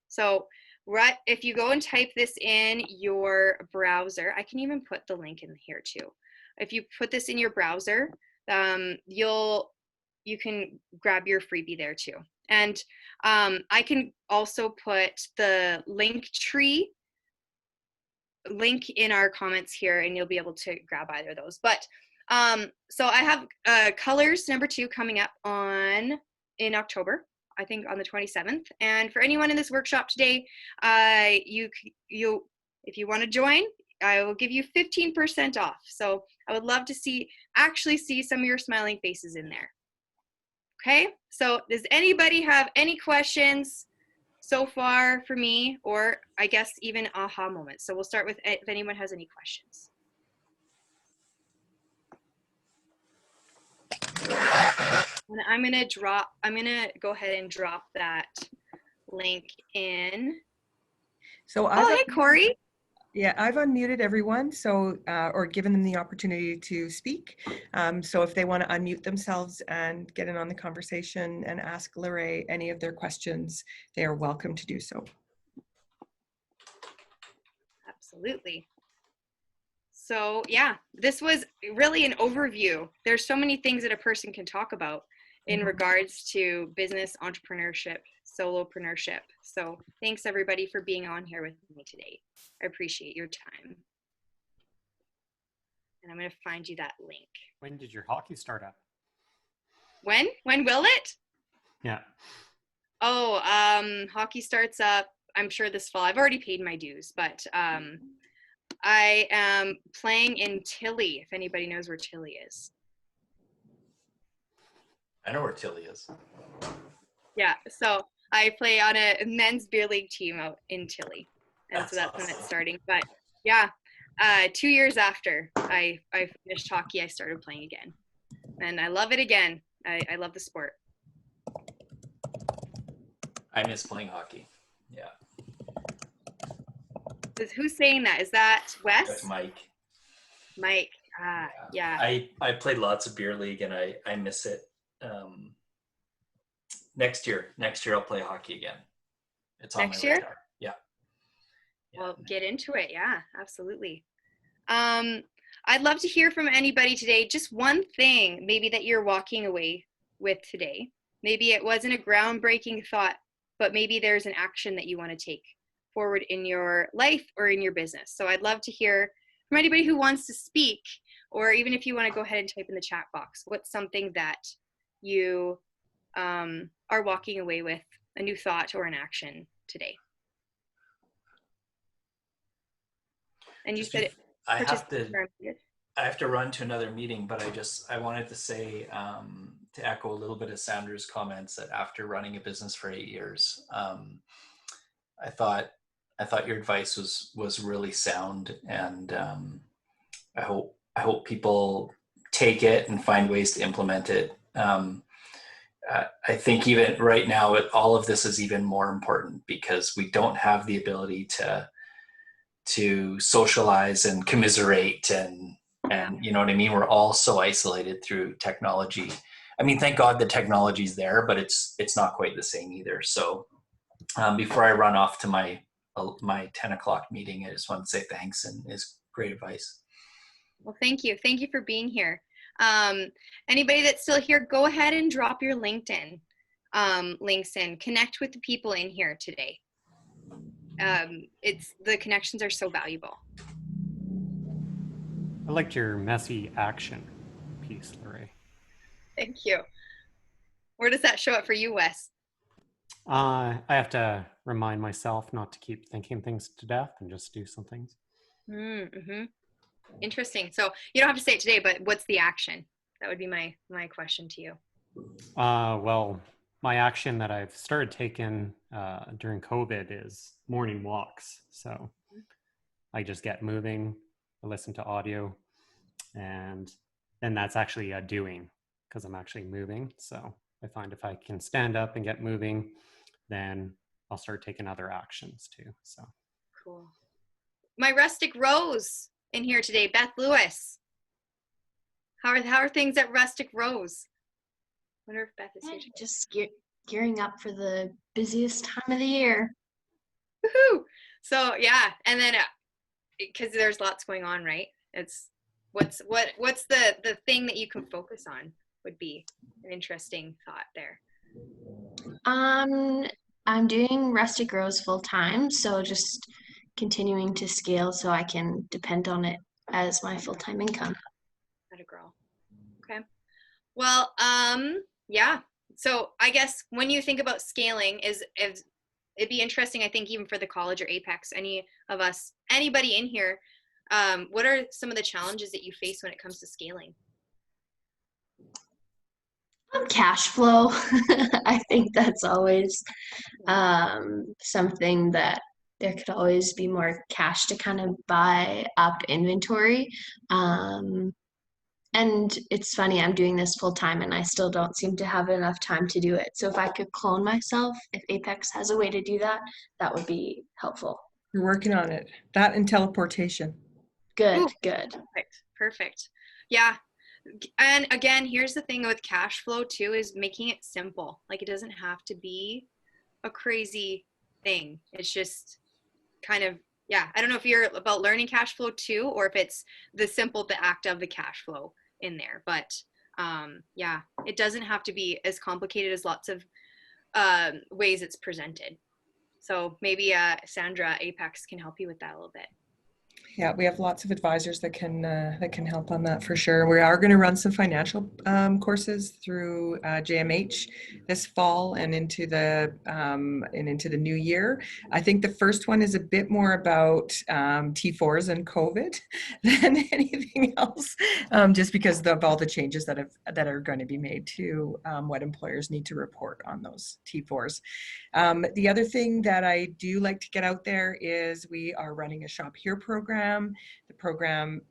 So if you go and type this in your browser, I can even put the link in here too. If you put this in your browser, you can grab your freebie there too. And I can also put the Linktree link in our comments here, and you'll be able to grab either of those. But so I have Colors #2 coming up in October, I think on the 27th. And for anyone in this workshop today, if you want to join, I will give you 15% off. So I would love to actually see some of your smiling faces in there. Okay, so does anybody have any questions so far for me, or I guess even aha moments? So we'll start with if anyone has any questions. And I'm gonna go ahead and drop that link in. So hey Corey. Yeah, I've unmuted everyone, so or given them the opportunity to speak. So if they want to unmute themselves and get in on the conversation and ask Larae any of their questions, they are welcome to do so. Absolutely. So yeah, this was really an overview. There's so many things that a person can talk about in regards to business, entrepreneurship, solopreneurship. So thanks everybody for being on here with me today. I appreciate your time. And I'm going to find you that link. When did your hockey start up? When will it? Yeah. Oh, hockey starts up, I'm sure this fall. I've already paid my dues, but I am playing in Tilly, if anybody knows where Tilly is. I know where Tilly is. Yeah, so I play on a men's beer league team out in Tilly. And That's so that's when awesome. it's starting. But yeah, 2 years after I finished hockey, I started playing again. And I love it again. I love the sport. I miss playing hockey. Yeah. Who's saying that? Is that Wes? That's Mike. Mike. Yeah. I played lots of beer league and I miss it. Next year I'll play hockey again. It's on Next my year? radar. Yeah. Well, get into it. Yeah, absolutely. I'd love to hear from anybody today. Just one thing maybe that you're walking away with today. Maybe it wasn't a groundbreaking thought, but maybe there's an action that you want to take forward in your life or in your business. So I'd love to hear from anybody who wants to speak, or even if you want to go ahead and type in the chat box, what's something that you are walking away with, a new thought or an action today? And you Just said it. I have to Participate. run to another meeting, but I wanted to say, to echo a little bit of Sandra's comments, that after running a business for 8 years, I thought your advice was really sound, and I hope people take it and find ways to implement it. I think even right now, all of this is even more important because we don't have the ability to socialize and commiserate and you know what I mean? We're all so isolated through technology. I mean, thank God the technology's there, but it's not quite the same either. So before I run off to my 10 o'clock meeting, I just want to say thanks, and it's great advice. Well, thank you. Thank you for being here. Anybody that's still here, go ahead and drop your LinkedIn links in. Connect with the people in here today. The connections are so valuable. I liked your messy action piece, Larae. Thank you. Where does that show up for you, Wes? I have to remind myself not to keep thinking things to death and just do some things. Mm-hmm. Interesting. So you don't have to say it today, but what's the action? That would be my question to you. Well, my action that I've started taking during COVID is morning walks. So I just get moving, I listen to audio, and then that's actually a doing because I'm actually moving. So I find if I can stand up and get moving, then I'll start taking other actions too. So cool. My rustic rose in here today, Beth Lewis. How are things at Rustic Rose? I wonder if Beth is here. Just gearing up for the busiest time of the year. Woohoo! So yeah, and then because there's lots going on, right? It's what's the thing that you can focus on would be an interesting thought there. I'm doing Rustic Rose full time, so just continuing to scale so I can depend on it as my full-time income. Not a girl. Okay. Well, yeah. So I guess when you think about scaling, it'd be interesting, I think, even for the college or Apex, anybody in here, what are some of the challenges that you face when it comes to scaling? Cash flow. I think that's always something that there could always be more cash to kind of buy up inventory. And it's funny, I'm doing this full time and I still don't seem to have enough time to do it. So if I could clone myself, if Apex has a way to do that, that would be helpful. You're working on it. That and teleportation. Good, Ooh, good. Perfect. Yeah. And again, here's the thing with cash flow too, is making it simple. Like it doesn't have to be a crazy thing. It's just kind of Yeah, I don't know if you're about learning cash flow too, or if it's the act of the cash flow in there. But yeah, it doesn't have to be as complicated as lots of ways it's presented. So maybe Sandra Apex can help you with that a little bit. Yeah, we have lots of advisors that can help on that for sure. We are going to run some financial courses through JMH this fall and into the new year. I think the first one is a bit more about T4s and COVID than anything else, just because of all the changes that are going to be made to what employers need to report on those T4s. The other thing that I do like to get out there is we are running a Shop Here program. The program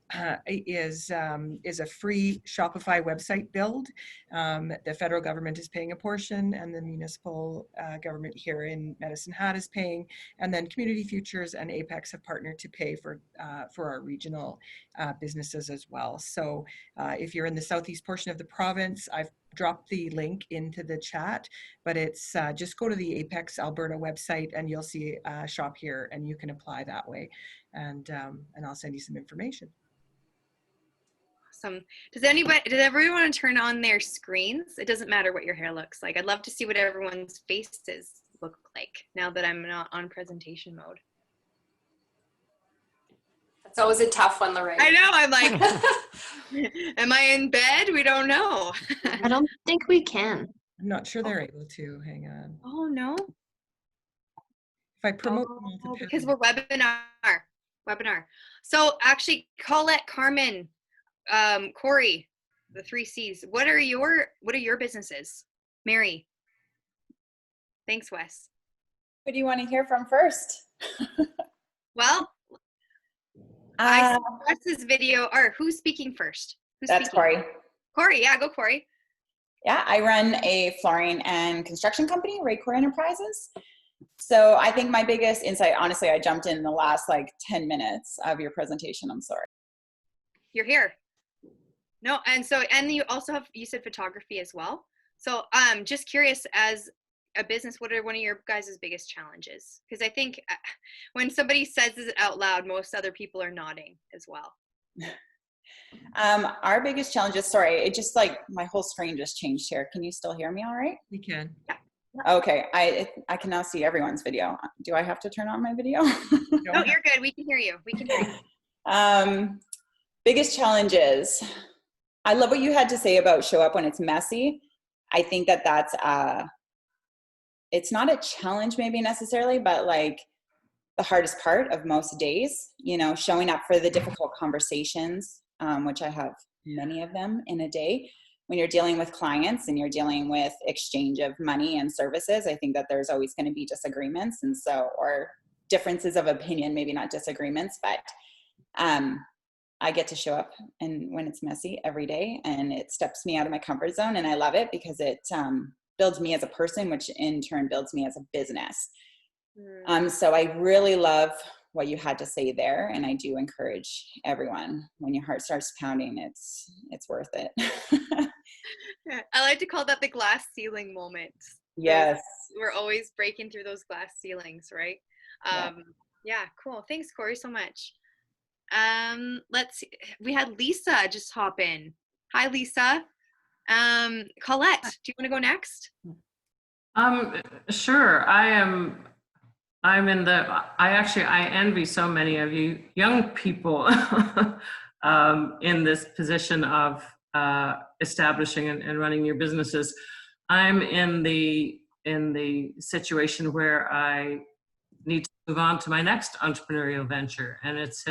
is a free Shopify website build. The federal government is paying a portion, and the municipal government here in Medicine Hat is paying, and then Community Futures and Apex have partnered to pay for our regional businesses as well. So if you're in the southeast portion of the province, I've dropped the link into the chat, but it's just go to the Apex Alberta website and you'll see Shop Here, and you can apply that way. And I'll send you some information. Awesome. Does everyone want to turn on their screens? It doesn't matter what your hair looks like. I'd love to see what everyone's faces look like now that I'm not on presentation mode. It's always a tough one, Larae. I know. I'm like, am I in bed? We don't know. I don't think we can. I'm not sure they're able to. Hang on. Oh, no. If I promote them all to because we're webinar. So actually, Colette, Carmen, Corey, the 3 C's. What are your businesses? Mary. Thanks, Wes. Who do you want to hear from first? Well, I saw Wes's video. Or who's speaking first? That's Corey. Corey, yeah, go Corey. Yeah, I run a flooring and construction company, Raycore Enterprises. So I think my biggest insight, honestly, I jumped in the last like 10 minutes of your presentation. I'm sorry. You're here. No, and you also you said photography as well. So just curious, as a business, what are one of your guys' biggest challenges? Because I think when somebody says it out loud, most other people are nodding as well. Our biggest challenges, sorry, it just like my whole screen just changed here. Can you still hear me all right? We can. Yeah. Okay, I can now see everyone's video. Do I have to turn on my video? No, you're good. We can hear you. We can hear you. Biggest challenges. I love what you had to say about show up when it's messy. I think that's it's not a challenge maybe necessarily, but like the hardest part of most days, you know, showing up for the difficult conversations, which I have many of them in a day. When you're dealing with clients and you're dealing with exchange of money and services, I think that there's always going to be disagreements, and so, or differences of opinion, maybe not disagreements, but I get to show up and when it's messy every day, and it steps me out of my comfort zone, and I love it because it builds me as a person, which in turn builds me as a business. So I really love what you had to say there, and I do encourage everyone, when your heart starts pounding, it's worth it. I like to call that the glass ceiling moment. Yes. We're always breaking through those glass ceilings, right? Yeah, cool. Thanks, Corey, so much. Let's see. We had Lisa just hop in. Hi, Lisa. Colette, do you want to go next? Sure. I envy so many of you young people in this position of establishing and running your businesses. I'm in the situation where I need to move on to my next entrepreneurial venture, and it's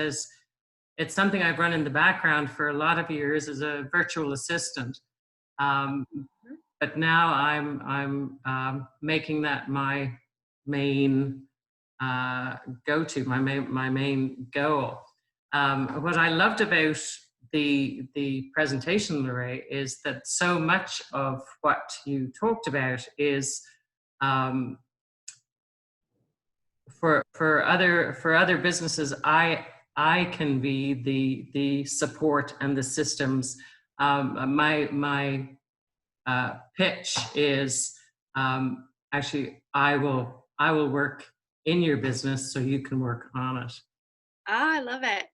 something I've run in the background for a lot of years as a virtual assistant. But now I'm making that my main go-to, my main goal. What I loved about the presentation, Larae, is that so much of what you talked about is for other businesses. I can be the support and the systems. My pitch is actually I will work in your business so you can work on it. Ah, I love it.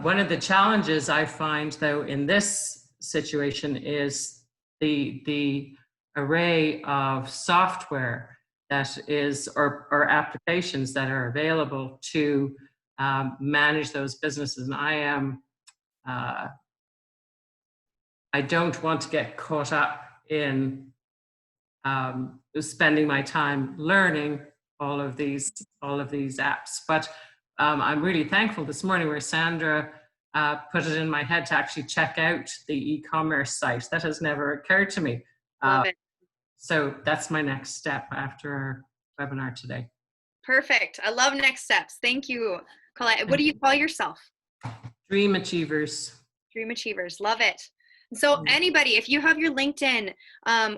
One of the challenges I find, though, in this situation is the array of software that is, or applications that are available to manage those businesses. And I don't want to get caught up in spending my time learning all of these apps. But I'm really thankful this morning where Sandra put it in my head to actually check out the e-commerce site. That has never occurred to me. Love it. So that's my next step after our webinar today. Perfect. I love next steps. Thank you, Colette. What do you call yourself? Dream Achievers. Dream Achievers. Love it. So anybody, if you have your LinkedIn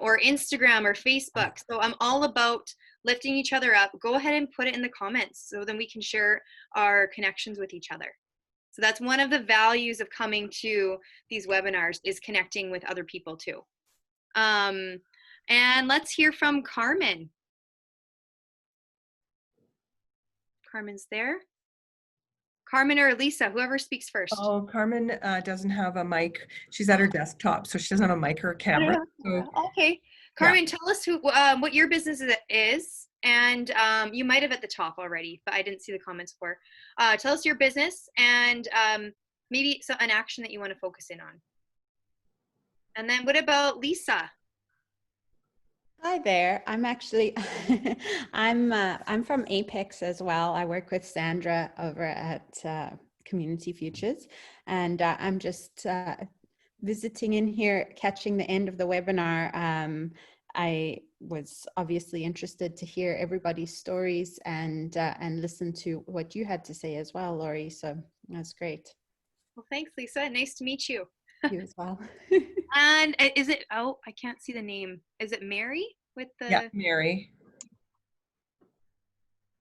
or Instagram or Facebook, so I'm all about lifting each other up, go ahead and put it in the comments so then we can share our connections with each other. So that's one of the values of coming to these webinars, is connecting with other people too. And let's hear from Carmen. Carmen's there. Carmen or Lisa, whoever speaks first. Oh, Carmen doesn't have a mic. She's at her desktop, so she doesn't have a mic or a camera. So, Okay. Carmen, tell us what your business is. And you might have at the top already, but I didn't see the comments for. Tell us your business and maybe an action that you want to focus in on. And then what about Lisa? Hi there. I'm actually, I'm from Apex as well. I work with Sandra over at Community Futures, and I'm just visiting in here, catching the end of the webinar. I was obviously interested to hear everybody's stories and listen to what you had to say as well, Lori. So that's great. Well, thanks, Lisa. Nice to meet you. You as well. And is it, oh, I can't see the name. Is it Mary with the? yeah, Mary.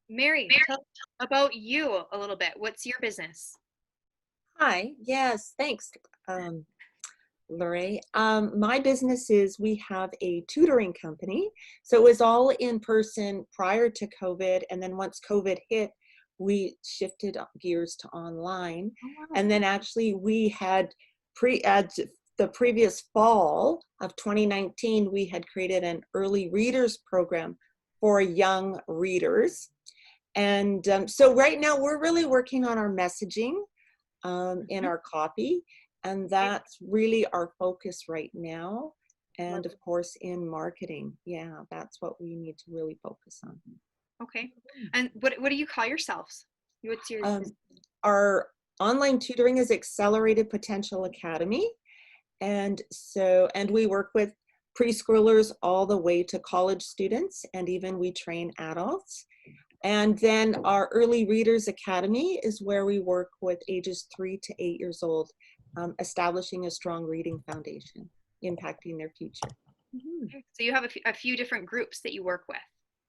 Mary, tell us about you a little bit. What's your business? Hi, yes, thanks, Larae. My business is, we have a tutoring company. So it was all in person prior to COVID. And then once COVID hit, we shifted gears to online. Oh, wow. And then actually we had the previous fall of 2019, we had created an early readers program for young readers. And so right now we're really working on our messaging in our copy. And that's really our focus right now. And of course, in marketing. Yeah, that's what we need to really focus on. Okay. And what do you call yourselves? What's your our online tutoring is Accelerated Potential Academy. And we work with preschoolers all the way to college students, and even we train adults. And then our Early Readers Academy is where we work with ages 3 to 8 years old, establishing a strong reading foundation, impacting their future. So you have a few different groups that you work with.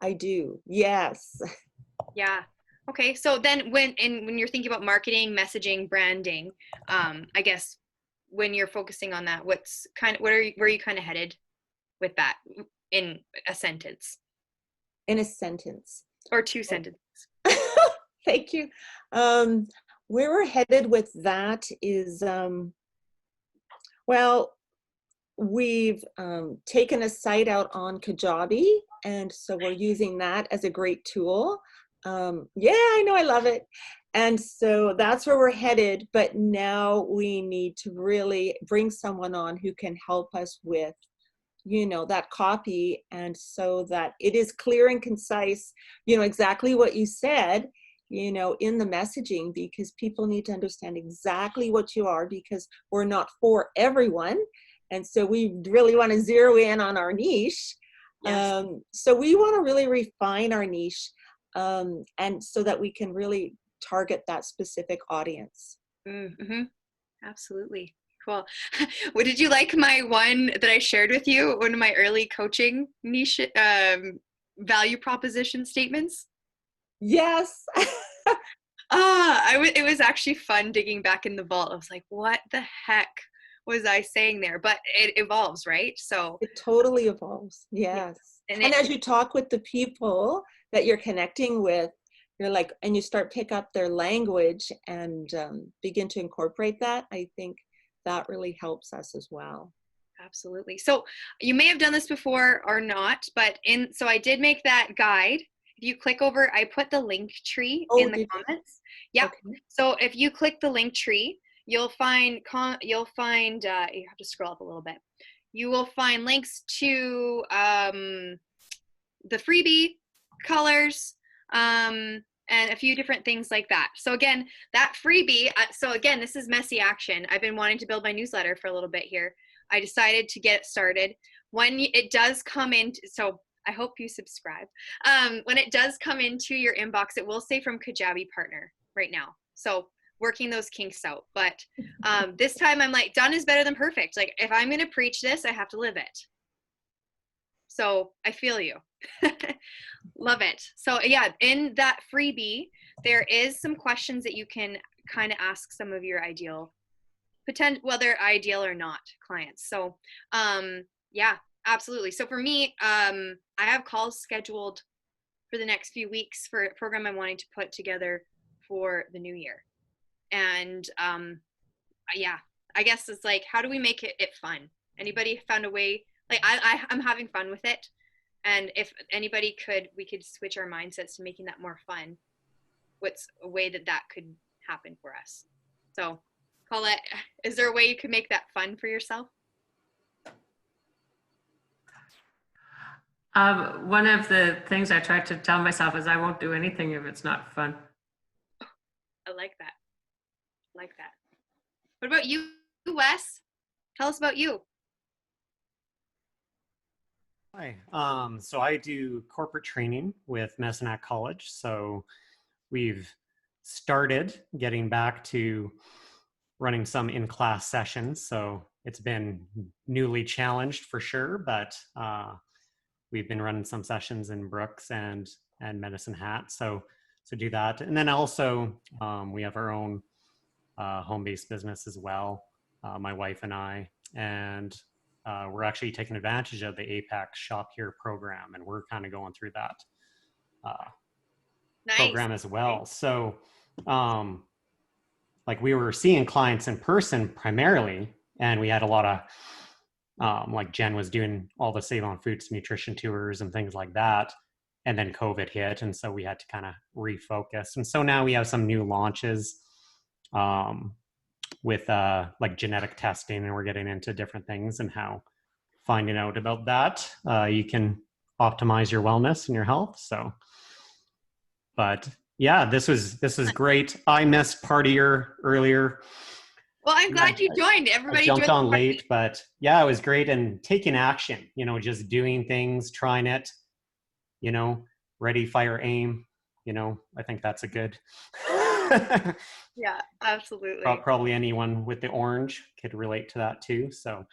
I do, yes. Yeah. Okay. So then when you're thinking about marketing, messaging, branding, I guess when you're focusing on that, where are you kind of headed with that in a sentence? In a sentence. Or 2 sentences. Thank you. Where we're headed with that is, well, we've taken a site out on Kajabi, and so we're using that as a great tool. Yeah, I know, I love it. And so that's where we're headed, but now we need to really bring someone on who can help us with, you know, that copy, and so that it is clear and concise, you know, exactly what you said, you know, in the messaging, because people need to understand exactly what you are, because we're not for everyone. And so we really want to zero in on our niche. Yes. So we want to really refine our niche, and so that we can really target that specific audience. Mm-hmm. Absolutely. Cool. What did you like my one that I shared with you? One of my early coaching niche value proposition statements? Yes. It was actually fun digging back in the vault. I was like, what the heck was I saying there? But it evolves, right? So it totally evolves. Yes. And as you talk with the people that you're connecting with, you're like, and you start pick up their language and begin to incorporate that, I think that really helps us as well. Absolutely. So you may have done this before or not, but so I did make that guide. If you click over, I put the link tree in the comments. Yeah. Okay. So if you click the link tree, you'll find you have to scroll up a little bit. You will find links to the freebie, colors, and a few different things like that. So again, that freebie, so again, this is messy action. I've been wanting to build my newsletter for a little bit here. I decided to get started. When it does come in, so I hope you subscribe. When it does come into your inbox, it will say from Kajabi Partner right now. So working those kinks out. But this time I'm like, done is better than perfect. Like if I'm going to preach this, I have to live it. So I feel you. Love it. So yeah, in that freebie, there is some questions that you can kind of ask some of your whether ideal or not clients. So yeah, absolutely. So for me, I have calls scheduled for the next few weeks for a program I'm wanting to put together for the new year. And yeah, I guess it's like, how do we make it fun? Anybody found a way? Like I'm having fun with it. And if anybody we could switch our mindsets to making that more fun. What's a way that could happen for us? So Paulette, is there a way you could make that fun for yourself? One of the things I try to tell myself is I won't do anything if it's not fun. I like that. What about you, Wes? Tell us about you. Hi. So I do corporate training with Medicine Hat College. So we've started getting back to running some in-class sessions. So it's been newly challenged for sure, but we've been running some sessions in Brooks and Medicine Hat. So do that. And then also we have our own home-based business as well, my wife and I, and we're actually taking advantage of the Apex Shop Here program, and we're kind of going through that program as well. So like we were seeing clients in person primarily, and we had a lot of like Jen was doing all the Save on Foods nutrition tours and things like that. And then COVID hit. And so we had to kind of refocus. And so now we have some new launches with like genetic testing, and we're getting into different things and how finding out about that, you can optimize your wellness and your health. So, but yeah, this was great. I missed part of your earlier. Well, I'm glad you joined. Everybody I jumped on late, but yeah, it was great. And taking action, just doing things, trying it, ready, fire, aim, I think that's a good. Yeah, absolutely. Probably anyone with the orange could relate to that too. So,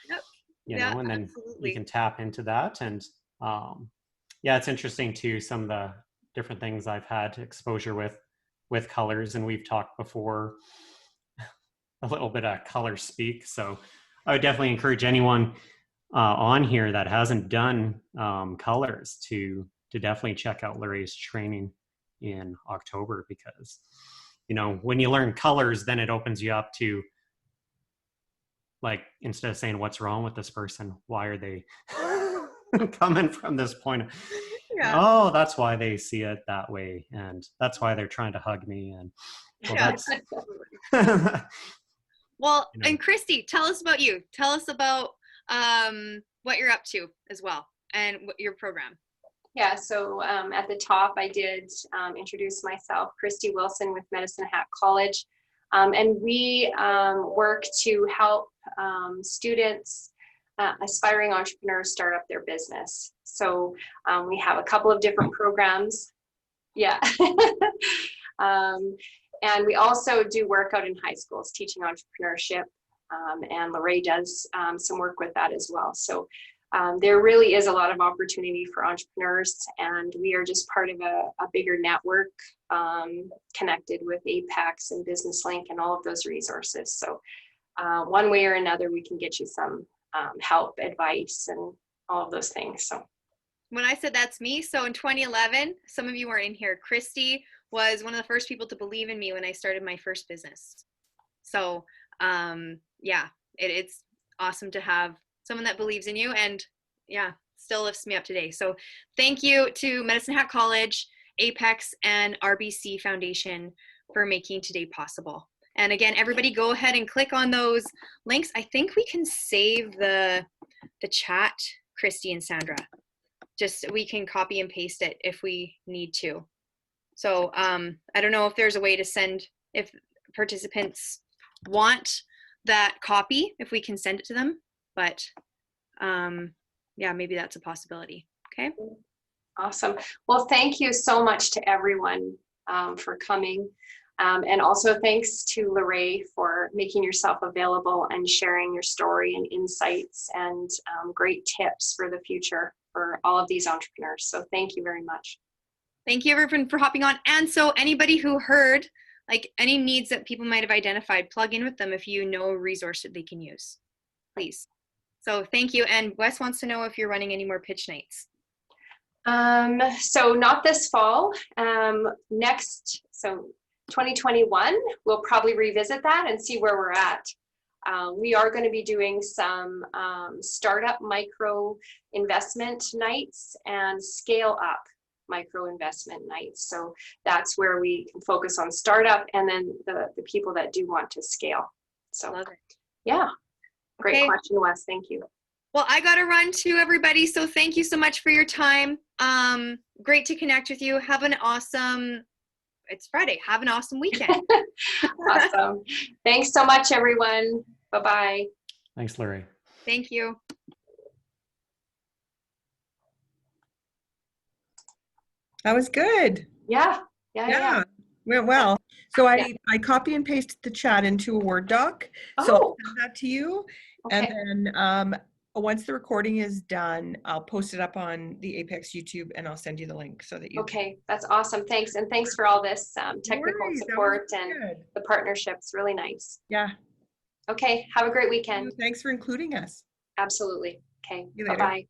yep. And then absolutely. you can tap into that. And yeah, it's interesting too, some of the different things I've had exposure with colors. And we've talked before a little bit of color speak. So I would definitely encourage anyone on here that hasn't done colors to definitely check out Larae's training in October, because when you learn colors, then it opens you up to, like, instead of saying what's wrong with this person, why are they coming from this point? Yeah. Oh, that's why they see it that way, and that's why they're trying to hug me. And well, that's well, and Christy, tell us about you. Tell us about what you're up to as well, and what your program. Yeah, so at the top, I did introduce myself, Christy Wilson with Medicine Hat College. And we work to help students, aspiring entrepreneurs, start up their business. So we have a couple of different programs. Yeah. And we also do work out in high schools teaching entrepreneurship. And Larae does some work with that as well. So there really is a lot of opportunity for entrepreneurs, and we are just part of a bigger network connected with Apex and Business Link and all of those resources. So one way or another, we can get you some help, advice, and all of those things. So when I said that's me, so in 2011, some of you were in here, Christy was one of the first people to believe in me when I started my first business. So yeah, it's awesome to have someone that believes in you, and yeah, still lifts me up today. So thank you to Medicine Hat College, Apex, and RBC Foundation for making today possible. And again, everybody go ahead and click on those links. I think we can save the chat, Christy and Sandra. Just we can copy and paste it if we need to. So I don't know if there's a way to send, if participants want that copy, if we can send it to them, but yeah, maybe that's a possibility. Okay. Awesome. Well, thank you so much to everyone for coming. And also thanks to Larae for making yourself available and sharing your story and insights and great tips for the future for all of these entrepreneurs. So thank you very much. Thank you everyone for hopping on. And so anybody who heard, like any needs that people might have identified, plug in with them if you know a resource that they can use, please. So thank you. And Wes wants to know if you're running any more pitch nights. So not this fall, next, so 2021, we'll probably revisit that and see where we're at. We are going to be doing some startup micro investment nights and scale up micro investment nights. So that's where we can focus on startup and then the people that do want to scale. So Love it. Yeah, great Okay. question, Wes. Thank you. Well, I got to run too, everybody. So thank you so much for your time. Great to connect with you. Have an awesome, it's Friday. Have an awesome weekend. Awesome. Thanks so much, everyone. Bye-bye. Thanks, Larae. Thank you. That was good. Yeah. Went well. So I copy and pasted the chat into a Word doc. So I'll send that to you. Okay. And then once the recording is done, I'll post it up on the Apex YouTube and I'll send you the link so that you Okay, that's awesome. Thanks. And thanks for all this technical worries, that was support and good. the partnerships. Really nice. Yeah. Okay, have a great weekend. Thanks for including us. Absolutely. Okay, See you later. bye-bye.